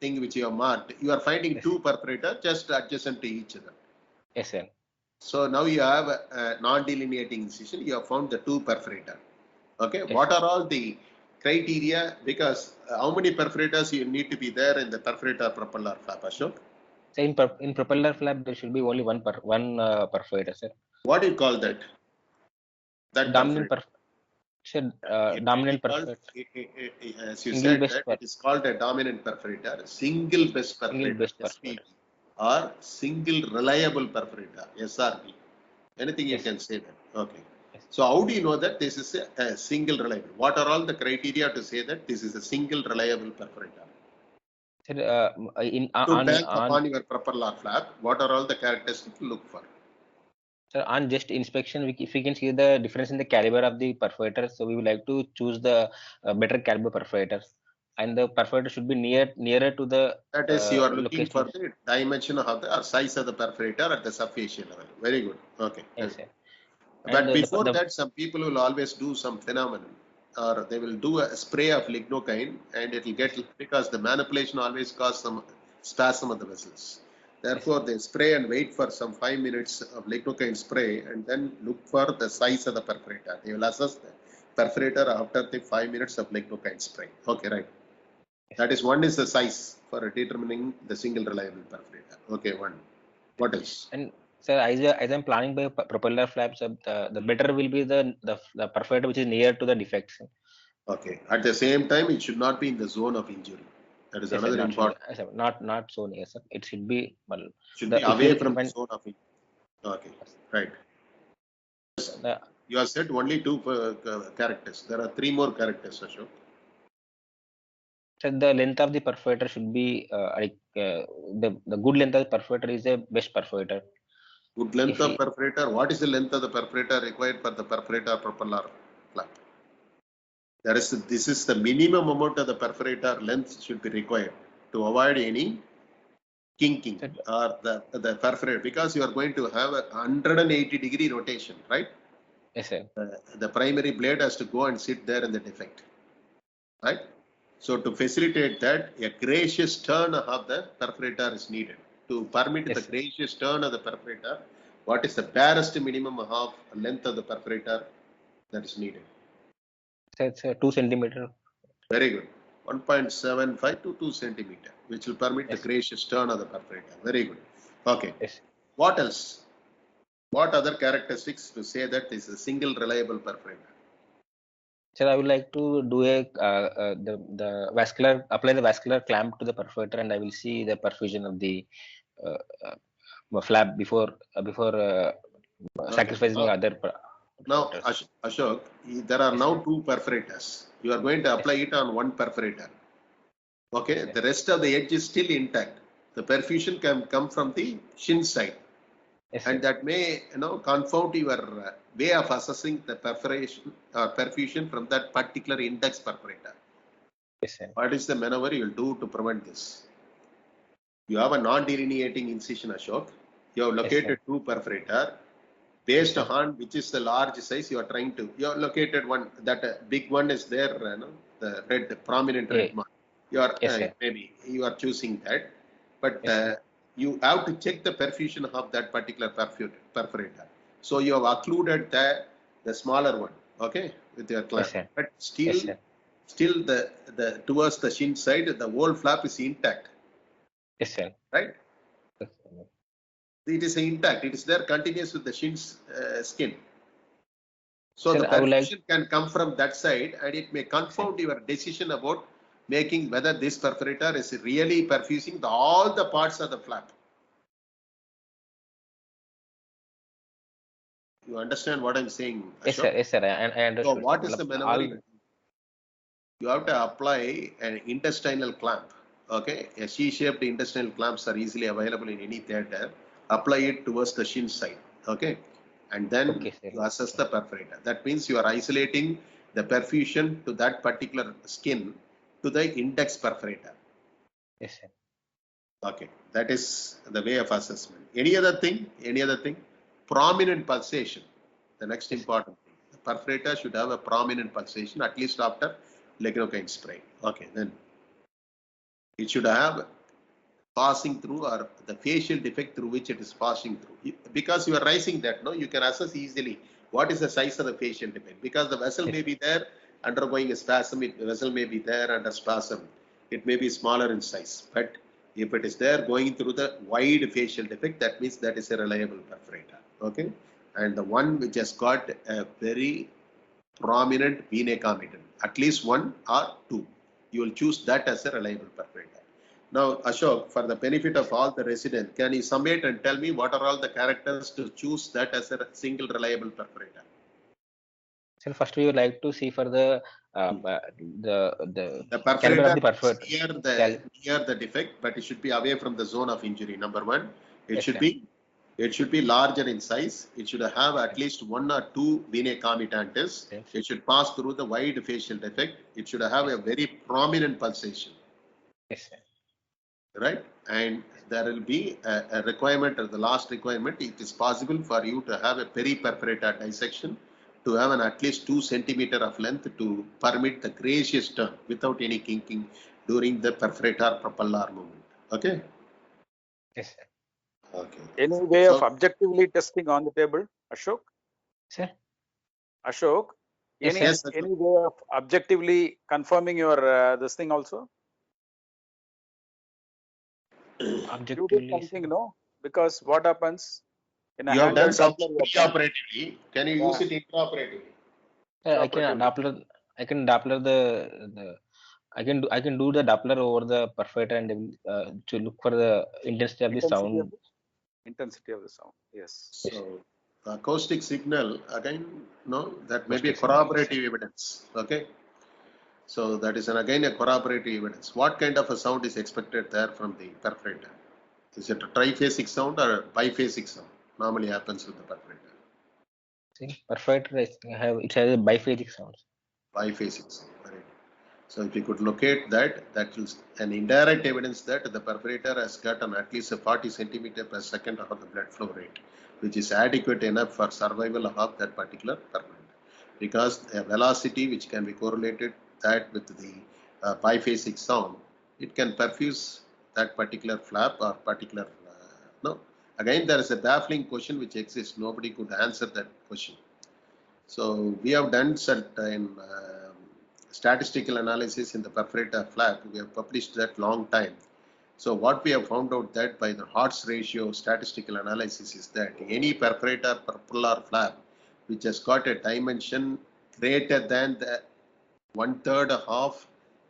thing which you have marked. You are finding two perforator just adjacent to each other. Yes, sir. So now you have a non-delineating incision. You have found the two perforator. Okay. Yes. What are all the criteria, because how many perforators you need to be there in the perforator propeller flap, Ashok? So in propeller flap, there should be only one perforator, sir. What do you call that? That Dominant perforator. dominant Called, perforator. as you Single said, best that it is called a dominant perforator, single best single perforator, best SPP, perforator. or single reliable perforator, SRP. Anything you Yes, can say that. Okay. yes. So how do you know that this is a single reliable? What are all the criteria to say that this is a single reliable perforator? Sir, To bank upon your propeller flap, what are all the characteristics to look for? sir, on just inspection, if we can see the difference in the caliber of the perforators, so we would like to choose the better caliber perforators, and the perforator should be nearer to the That is, you are looking location. for the dimension of the or size of the perforator at the subfacial level. Very good. Okay. Yes, sir. But And before that, some people will always do some phenomenon, or they will do a spray of lignocaine, and it will get, because the manipulation always causes some spasm of the vessels. Therefore, they spray and wait for some 5 minutes of lignocaine spray, and then look for the size of the perforator. They will assess the perforator after the 5 minutes of lignocaine spray. Okay, right. That is, one is the size for determining the single reliable perforator. Okay, one. What else? And sir, as I'm planning by propeller flaps, the better will be the perforator which is near to the defects. Okay. At the same time, it should not be in the zone of injury. That is Yes, sir, another important. not so near, sir. It should be well. Should be away from the zone of injury. Okay. Right. You have said only two characters. There are three more characters, Ashok. So the length of the perforator should be the good length of the perforator is a best perforator. Good length of perforator. What is the length of the perforator required for the perforator propeller flap? This is the minimum amount of the perforator length should be required to avoid any kinking or the perforator, because you are going to have a 180-degree rotation, right? Yes, sir. The primary blade has to go and sit there in the defect, right? So to facilitate that, a gracious turn of the perforator is needed. To permit the gracious turn of the perforator, what is the barest minimum of length of the perforator that is needed? So it's 2 centimeter. Very good. 1.75 to 2 centimeter, which will permit the gracious turn of the perforator. Very good. Okay. Yes. What else? What other characteristics to say that this is a single reliable perforator? Sir, I would like to do the vascular, apply the vascular clamp to the perforator, and I will see the perfusion of the flap before sacrificing other. Now, Ashok, there are now two perforators. You are going to apply it on one perforator. Okay, the rest of the edge is still intact. The perfusion can come from the shin side. And that may, confound your way of assessing the perforation or perfusion from that particular index perforator. Yes, sir. What is the maneuver you will do to prevent this? You have a non-delineating incision, Ashok. You have located two perforator. Based on which is the large size you are trying to, you have located one, that big one is there, the red, prominent red mark. You are, maybe you are choosing that, but you have to check the perfusion of that particular perforator. So you have occluded the smaller one, okay, with your clamp. But still the towards the shin side, the whole flap is intact. Yes, sir. Right? It is intact. It is there continuous with the shin's skin. So sir, the perfusion can come from that side, and it may confound your decision about making whether this perforator is really perfusing all the parts of the flap. You understand what I'm saying, Ashok? Yes, sir. Yes, sir. I understood. So what is the maneuver? You have to apply an intestinal clamp. Okay, a C-shaped intestinal clamps are easily available in any theater. Apply it towards the shin side. Okay, and then you assess the perforator. That means you are isolating the perfusion to that particular skin to the index perforator. Yes, sir. Okay, that is the way of assessment. Any other thing? Any other thing? Prominent pulsation. The next important thing. The perforator should have a prominent pulsation, at least after lignocaine spray. Okay, then it should have passing through, or the facial defect through which it is passing through. Because you are raising that, you can assess easily what is the size of the facial defect. Because the vessel may be there undergoing a spasm, vessel may be there under spasm. It may be smaller in size, but if it is there going through the wide facial defect, that means that is a reliable perforator. Okay, and the one which has got a very prominent vena comitant, at least one or two, you will choose that as a reliable perforator. Now, Ashok, for the benefit of all the residents, can you summate and tell me what are all the characters to choose that as a single reliable perforator? So first we would like to see for the The caliber of perforator the perforator. is near the defect, but it should be away from the zone of injury. Number one, Yes, sir. it should be larger in size. It should have at least one or two vena comitatus. Yes. It should pass through the wide facial defect. It should have a very prominent pulsation, Yes, sir. right? And there will be a requirement, or the last requirement. It is possible for you to have a periperforator dissection, to have an at least 2 centimeter of length to permit the gracious turn without any kinking during the perforator propellar movement. Okay. Yes, sir. Okay. Any way of objectively testing on the table, Ashok? Sir? Ashok, Yes, any, sir. any way of objectively confirming your this thing also? You did Objectively, something, no? Because what happens in a You have done handheld something Doppler, you have done- preoperatively. Can you use it intraoperatively? sir, Intraoperatively. I can Doppler the I can do the Doppler over the perforator and to look for the intensity of the sound. Intensity of the sound, yes. So the acoustic signal again, no, that may be a Acoustic signal, corroborative evidence. Okay. So that is again a corroborative evidence. What kind of a sound is expected there from the perforator? Is it a triphasic sound or a biphasic sound? Normally happens with the perforator. See, perforator it has a biphasic sound. Biphasic sound. Right. So if you could locate that, that is an indirect evidence that the perforator has got an at least a 40 centimeter per second of the blood flow rate, which is adequate enough for survival of that particular perforator. Because a velocity which can be correlated that with the biphasic sound, it can perfuse that particular flap or particular no. Again, there is a baffling question which exists. Nobody could answer that question. So we have done certain statistical analysis in the perforator flap. We have published that long time. So what we have found out that by the Hart's ratio statistical analysis is that any perforator propeller flap which has got a dimension greater than the 1/3 of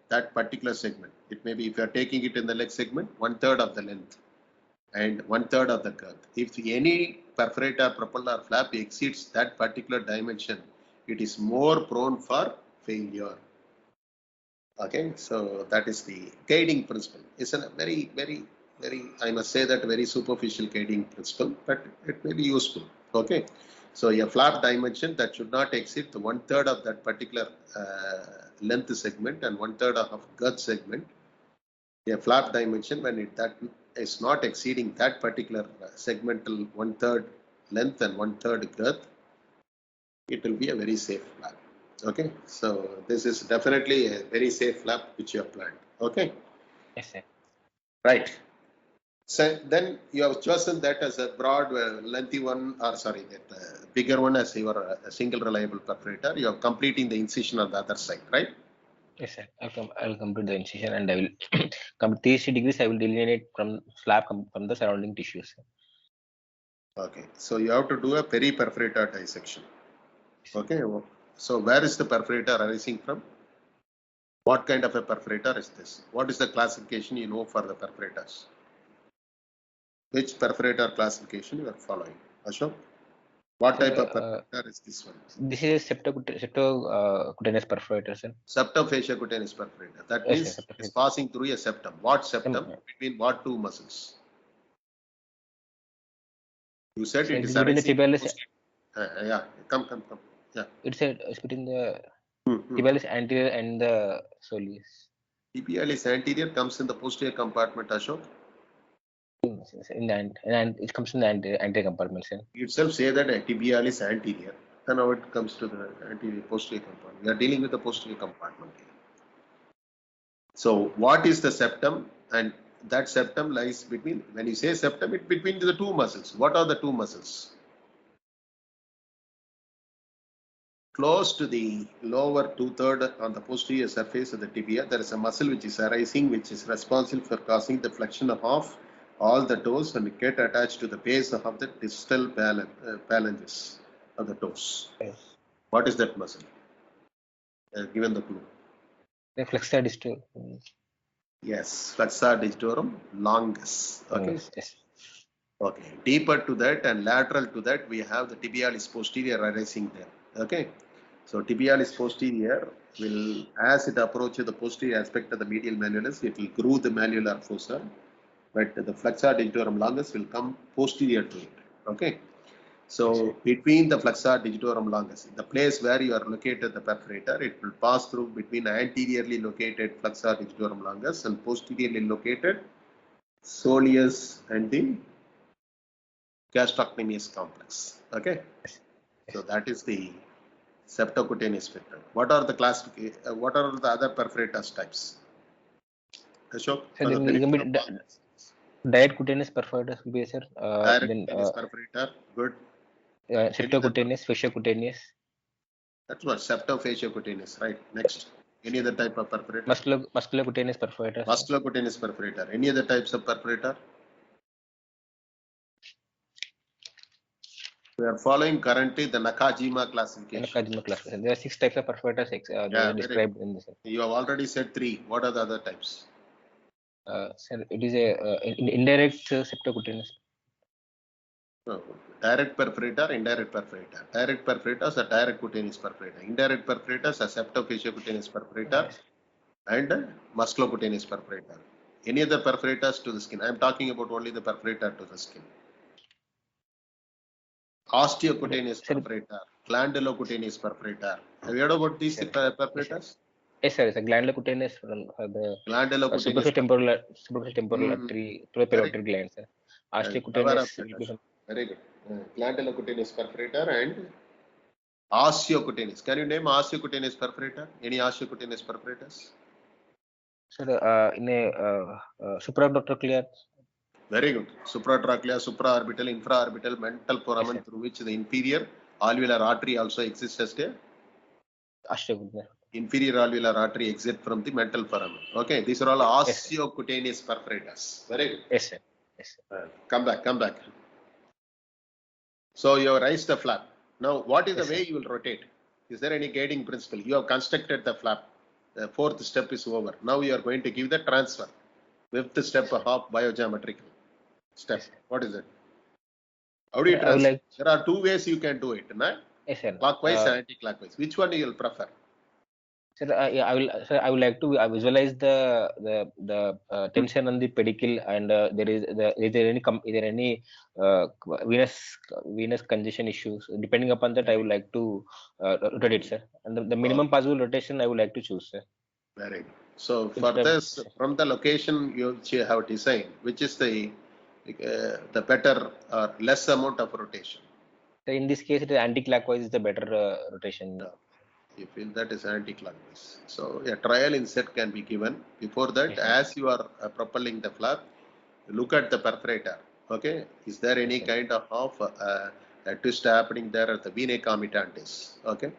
that particular segment. It may be, if you are taking it in the leg segment, 1/3 of the length and 1/3 of the girth. If any perforator propeller flap exceeds that particular dimension, it is more prone for failure. Okay, so that is the guiding principle. It's a very, I must say that very superficial guiding principle, but it may be useful. Okay, so a flap dimension that should not exceed the 1/3 of that particular length segment and 1/3 of girth segment. A flap dimension, when that is not exceeding that particular segmental 1/3 length and 1/3 girth, it will be a very safe flap. Okay, so this is definitely a very safe flap which you have planned. Okay, Yes, sir. right. So then you have chosen that as a broad, lengthy one, or sorry, that bigger one as your single reliable perforator. You are completing the incision on the other side, right? Yes, sir. I'll complete the incision and I will come 360 degrees. I will delineate from flap from the surrounding tissues. Okay, so you have to do a periperforator dissection. Okay, so where is the perforator arising from? What kind of a perforator is this? What is the classification you know for the perforators? Which perforator classification you are following? Ashok? What type of perforator is this one? This is a septocutaneous perforator, sir. Septofasciocutaneous perforator. That Yes, means sir, it's passing through a septum. What septum? Between what two muscles? You said So it is between the arising. tibialis. Yeah, come. Yeah. It's between the tibialis anterior and the soleus. Tibialis anterior comes in the posterior compartment, Ashok. It comes in the anterior compartment, sir. You itself say that tibialis anterior. Then now it comes to the anterior posterior compartment. We are dealing with the posterior compartment here. So what is the septum? And that septum lies between, when you say septum, it's between the two muscles. What are the two muscles? close to the lower two-third on the posterior surface of the tibia, there is a muscle which is arising, which is responsible for causing the flexion of all the toes and get attached to the base of the distal phalanges of the toes. Yes. What is that muscle? Given the clue. The flexor distal. Yes, flexor digitorum longus. Okay. Yes. Okay. Deeper to that and lateral to that, we have the tibialis posterior arising there. Okay. So tibialis posterior will, as it approaches the posterior aspect of the medial malleolus, it will groove the malleolar fossa, but the flexor digitorum longus will come posterior to it. Okay. So between the flexor digitorum longus, the place where you are located the perforator, it will pass through between anteriorly located flexor digitorum longus and posteriorly located soleus and the gastrocnemius complex. Okay. So that is the septocutaneous sphincter. What are the what are the other perforators types? Ashok? So then direct cutaneous perforators will be, sir. Direct Then cutaneous perforator, good. septocutaneous, fasciocutaneous. That's what septofasciocutaneous, right? Next, any other type of perforator? Musculocutaneous perforator. Musculocutaneous perforator. Any other types of perforator? We are following currently the Nakajima classification. Nakajima classification. There are 6 types of perforators described in this. You have already said 3. What are the other types? Sir, it is a indirect septocutaneous. Direct perforator, indirect perforator. Direct perforators are direct cutaneous perforator. Indirect perforators are septofasciocutaneous perforator and musculocutaneous perforator. Any other perforators to the skin? I am talking about only the perforator to the skin. Osteocutaneous perforator, glandulocutaneous perforator. Have you heard about these perforators? Yes, sir. It's a glandulocutaneous for the superficial temporal artery, parotid gland, sir. Osteocutaneous. Very good. Glandulocutaneous perforator and osteocutaneous. Can you name osteocutaneous perforator? Any osteocutaneous perforators? Sir, in a supratrochlear. Very good. Supratrochlear, supraorbital, infraorbital, mental foramen through which the inferior alveolar artery also exists as a inferior alveolar artery exit from the mental foramen. Okay, these are all osteocutaneous perforators. Very good. Yes, sir. Yes, sir. Come back. So you have raised the flap. Now, what is the way you will rotate? Is there any guiding principle? You have constructed the flap. The 4th step is over. Now you are going to give the transfer. 5th step of biogeometrical step. What is it? How do you transfer? There are 2 ways you can do it. Yes, sir. Clockwise and anti-clockwise. Which one you will prefer? Sir, I would like to visualize the tension on the pedicle, and is there any venous congestion issues? Depending upon that, I would like to rotate it, sir. And the minimum possible rotation I would like to choose, sir. Very good. So for this, from the location you have designed, which is the better or less amount of rotation? So in this case, it is anti-clockwise is the better rotation. You feel that is anti-clockwise. So a trial inset can be given. Before that, as you are propelling the flap, look at the perforator. Okay, is there any kind of a twist happening there at the vena comitantis? Okay,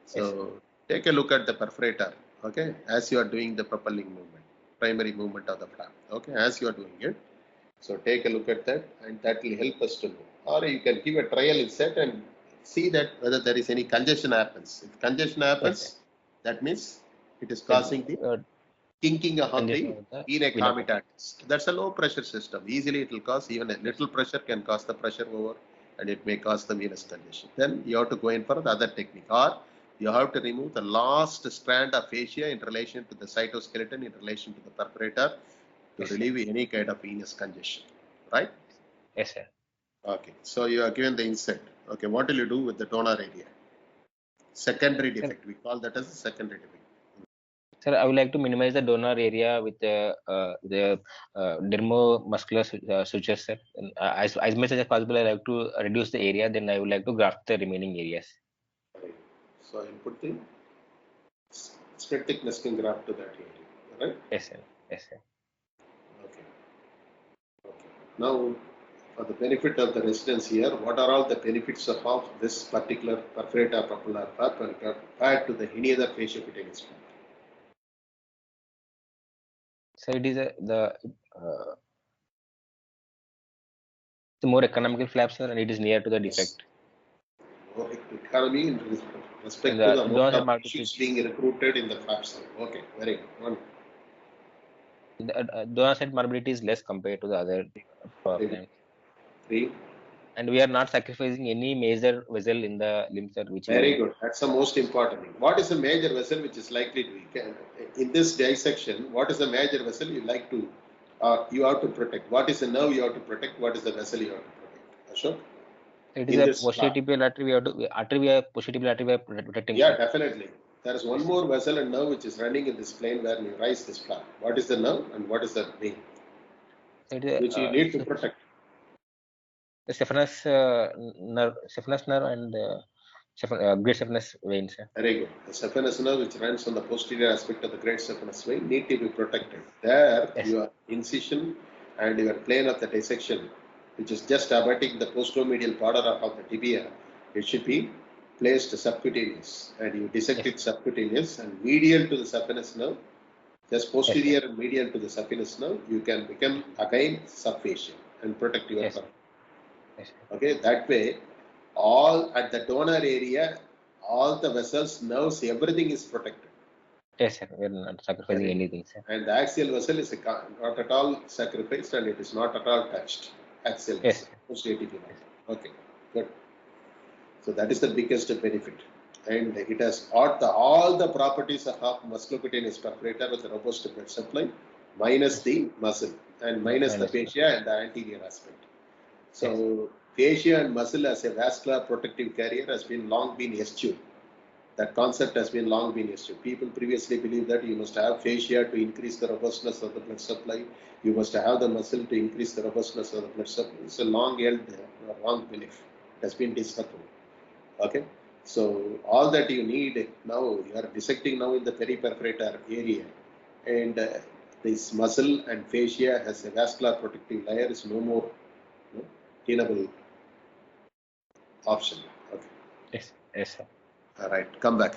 so take a look at the perforator. Okay, as you are doing the propelling movement, primary movement of the flap. Okay, as you are doing it, so take a look at that, and that will help us to know. Or you can give a trial inset and see that whether there is any congestion happens. If congestion happens, that means it is causing the kinking of the vena comitantis. That's a low pressure system. Easily it will cause, even a little pressure can cause the pressure over, and it may cause the venous congestion. Then you have to go in for the other technique, or you have to remove the last strand of fascia in relation to the cytoskeleton, in relation to the perforator, to relieve any kind of venous congestion. Right? Yes, sir. Okay, so you are given the inset. Okay, what will you do with the donor area? Secondary defect. We call that as a secondary defect. Sir, I would like to minimize the donor area with the dermomuscular sutures, sir. And, as much as possible, I like to reduce the area. Then I would like to graft the remaining areas. Right. So I'll put the split thickness skin graft to that area. Right? Yes, sir. Yes, sir. Okay. Now, or the benefit of the residents here, what are all the benefits of this particular perforator propellar flap compared to any other fasciocutaneous flap? So it is the more economical flap, sir, and it is near to the defect. Economy in respect And to the donor amount cell of multiplicity. tissues being recruited in the flap cell. Okay, very good. One. The donor site morbidity is less compared to the other plants. 3. And we are not sacrificing any major vessel in the limb, sir, which Very is good. That's the most important thing. What is the major vessel which is likely to be in this dissection? What is the major vessel you like to you have to protect? What is the nerve you have to protect? What is the vessel you have to protect? Ashok? it is In a this posterior flap. tibial artery. We are posterior tibial artery we are protecting. Yeah, sir. definitely. There is one more vessel and nerve which is running in this plane where you rise this flap. What is the nerve and what is the vein? It is Which you need to protect. the saphenous nerve and great saphenous vein, sir. Very good. The saphenous nerve which runs on the posterior aspect of the great saphenous vein need to be protected. There, Yes. your incision and your plane of the dissection, which is just abutting the posteromedial border of the tibia, it should be placed subcutaneous, and you dissect it subcutaneous and medial to the saphenous nerve, just posterior and medial to the saphenous nerve, you can become again subfacial and protect your Yes. Yes. Okay, that way, all at the donor area, all the vessels, nerves, everything is protected. Yes, sir. We are not sacrificing anything, sir. And the axial vessel is not at all sacrificed and it is not at all touched. Axial Yes. vessel. Okay, good. So that is the biggest benefit. And it has all the properties of musculocutaneous perforator with a robust blood supply, minus the muscle and minus the fascia and the anterior aspect. So fascia and muscle as a vascular protective carrier has been long been eschewed. That concept has been long been eschewed. People previously believed that you must have fascia to increase the robustness of the blood supply. You must have the muscle to increase the robustness of the blood supply. It's a long-held wrong belief. It has been discontinued. Okay. So all that you need now, you are dissecting now in the periperforator area, and this muscle and fascia has a vascular protective layer is no more tenable option. Okay. Yes. Yes, sir. All right. Come back.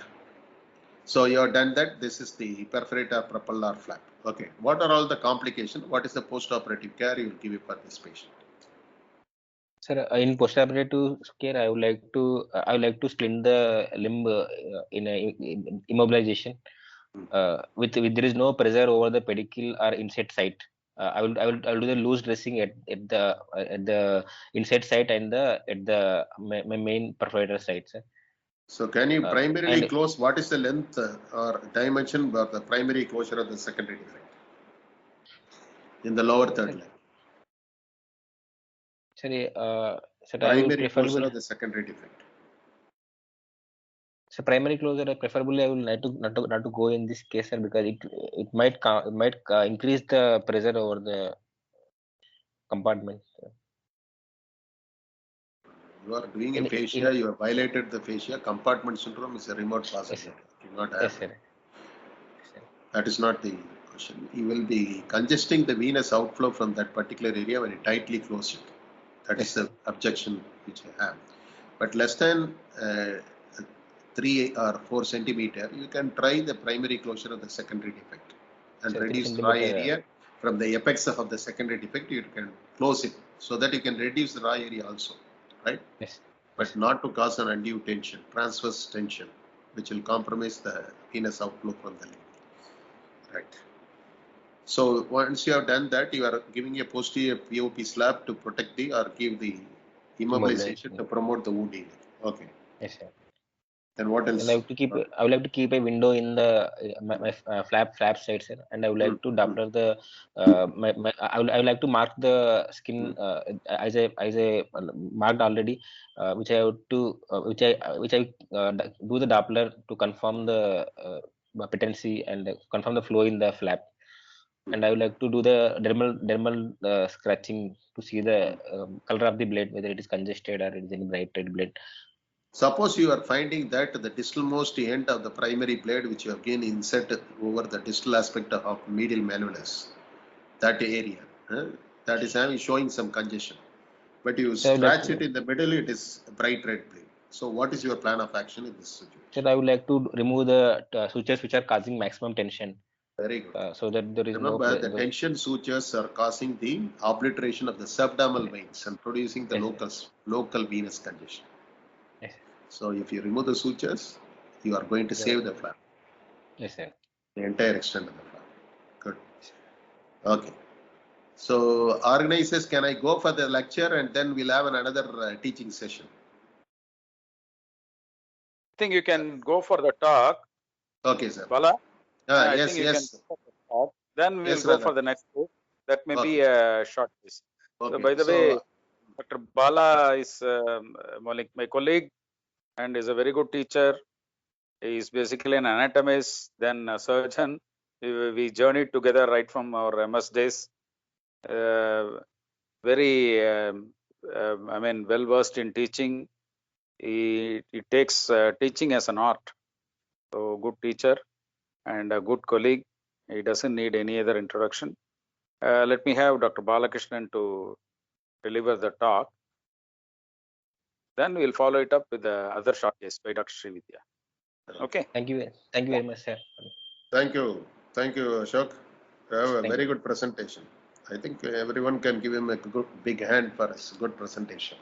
So you have done that. This is the perforator propellar flap. Okay. What are all the complications? What is the post-operative care you will give for this patient? Sir, in postoperative care, I would like to splint the limb in immobilization. With there is no pressure over the pedicle or inside site. I will do the loose dressing at the inside site and at the main perforator site, sir. So can you primarily close? What is the length or dimension of the primary closure of the secondary defect in the lower third leg? Sorry, primary closure of the secondary defect. So primary closure, preferably I will not to go in this case, sir, because it might increase the pressure over the compartment. You are doing a fascia, you have violated the fascia. Compartment syndrome is a remote possibility. Yes, not have. Yes, sir. That is not the question. You will be congesting the venous outflow from that particular area when you tightly close it. That is the objection which I have. But less than 3 or 4 centimeter, you can try the primary closure of the secondary defect and reduce raw area from the apex of the secondary defect. You can close it so that you can reduce the raw area also, right? Yes. But not to cause an undue tension, transverse tension, which will compromise the venous outflow from the limb. Right. So once you have done that, you are giving a posterior POP slab to protect the or give the immobilization to promote the wound healing. Okay. Yes, sir. Then what else? And I would like to keep a window in the my flap side, sir, and I would like to Doppler the I would like to mark the skin as a marked already, which I have to which I do the Doppler to confirm the patency and confirm the flow in the flap. And I would like to do the dermal scratching to see the color of the blade, whether it is congested or it is any bright red blade. Suppose you are finding that the distalmost end of the primary blade, which you again insert over the distal aspect of medial malleolus, that area, that is showing some congestion. but you So I would like scratch it to, in the middle, it is bright red bleed. So what is your plan of action in this situation? sir, I would like to remove the sutures which are causing maximum tension, Very good. so that there is no Remember, the tension sutures are causing the obliteration of the subdermal veins and producing the Yes, local venous congestion. yes, So if you remove the sutures, you are going to yeah, save the flap, yes, sir. the entire extent of the flap. Good. Okay. So organizers, can I go for the lecture and then we'll have another teaching session? I think you can go for the talk, Okay, sir. Bala. I Yes, think you can yes. go for the talk. Then we'll Yes, go Radha. for the next course. That may be Okay. a short piece. So Okay. by the way, Dr. Bala is my colleague and is a very good teacher. He is basically an anatomist, then a surgeon. We journeyed together right from our MS days. Very, well versed in teaching. He takes teaching as an art. So good teacher and a good colleague. He doesn't need any other introduction. Let me have Dr. Balakrishnan to deliver the talk. Then we'll follow it up with the other short case by Dr. Srividya. Okay. Thank you very much, sir. Thank you, Ashok. You have a Thank very you. good presentation. I think everyone can give him a big hand for his good presentation.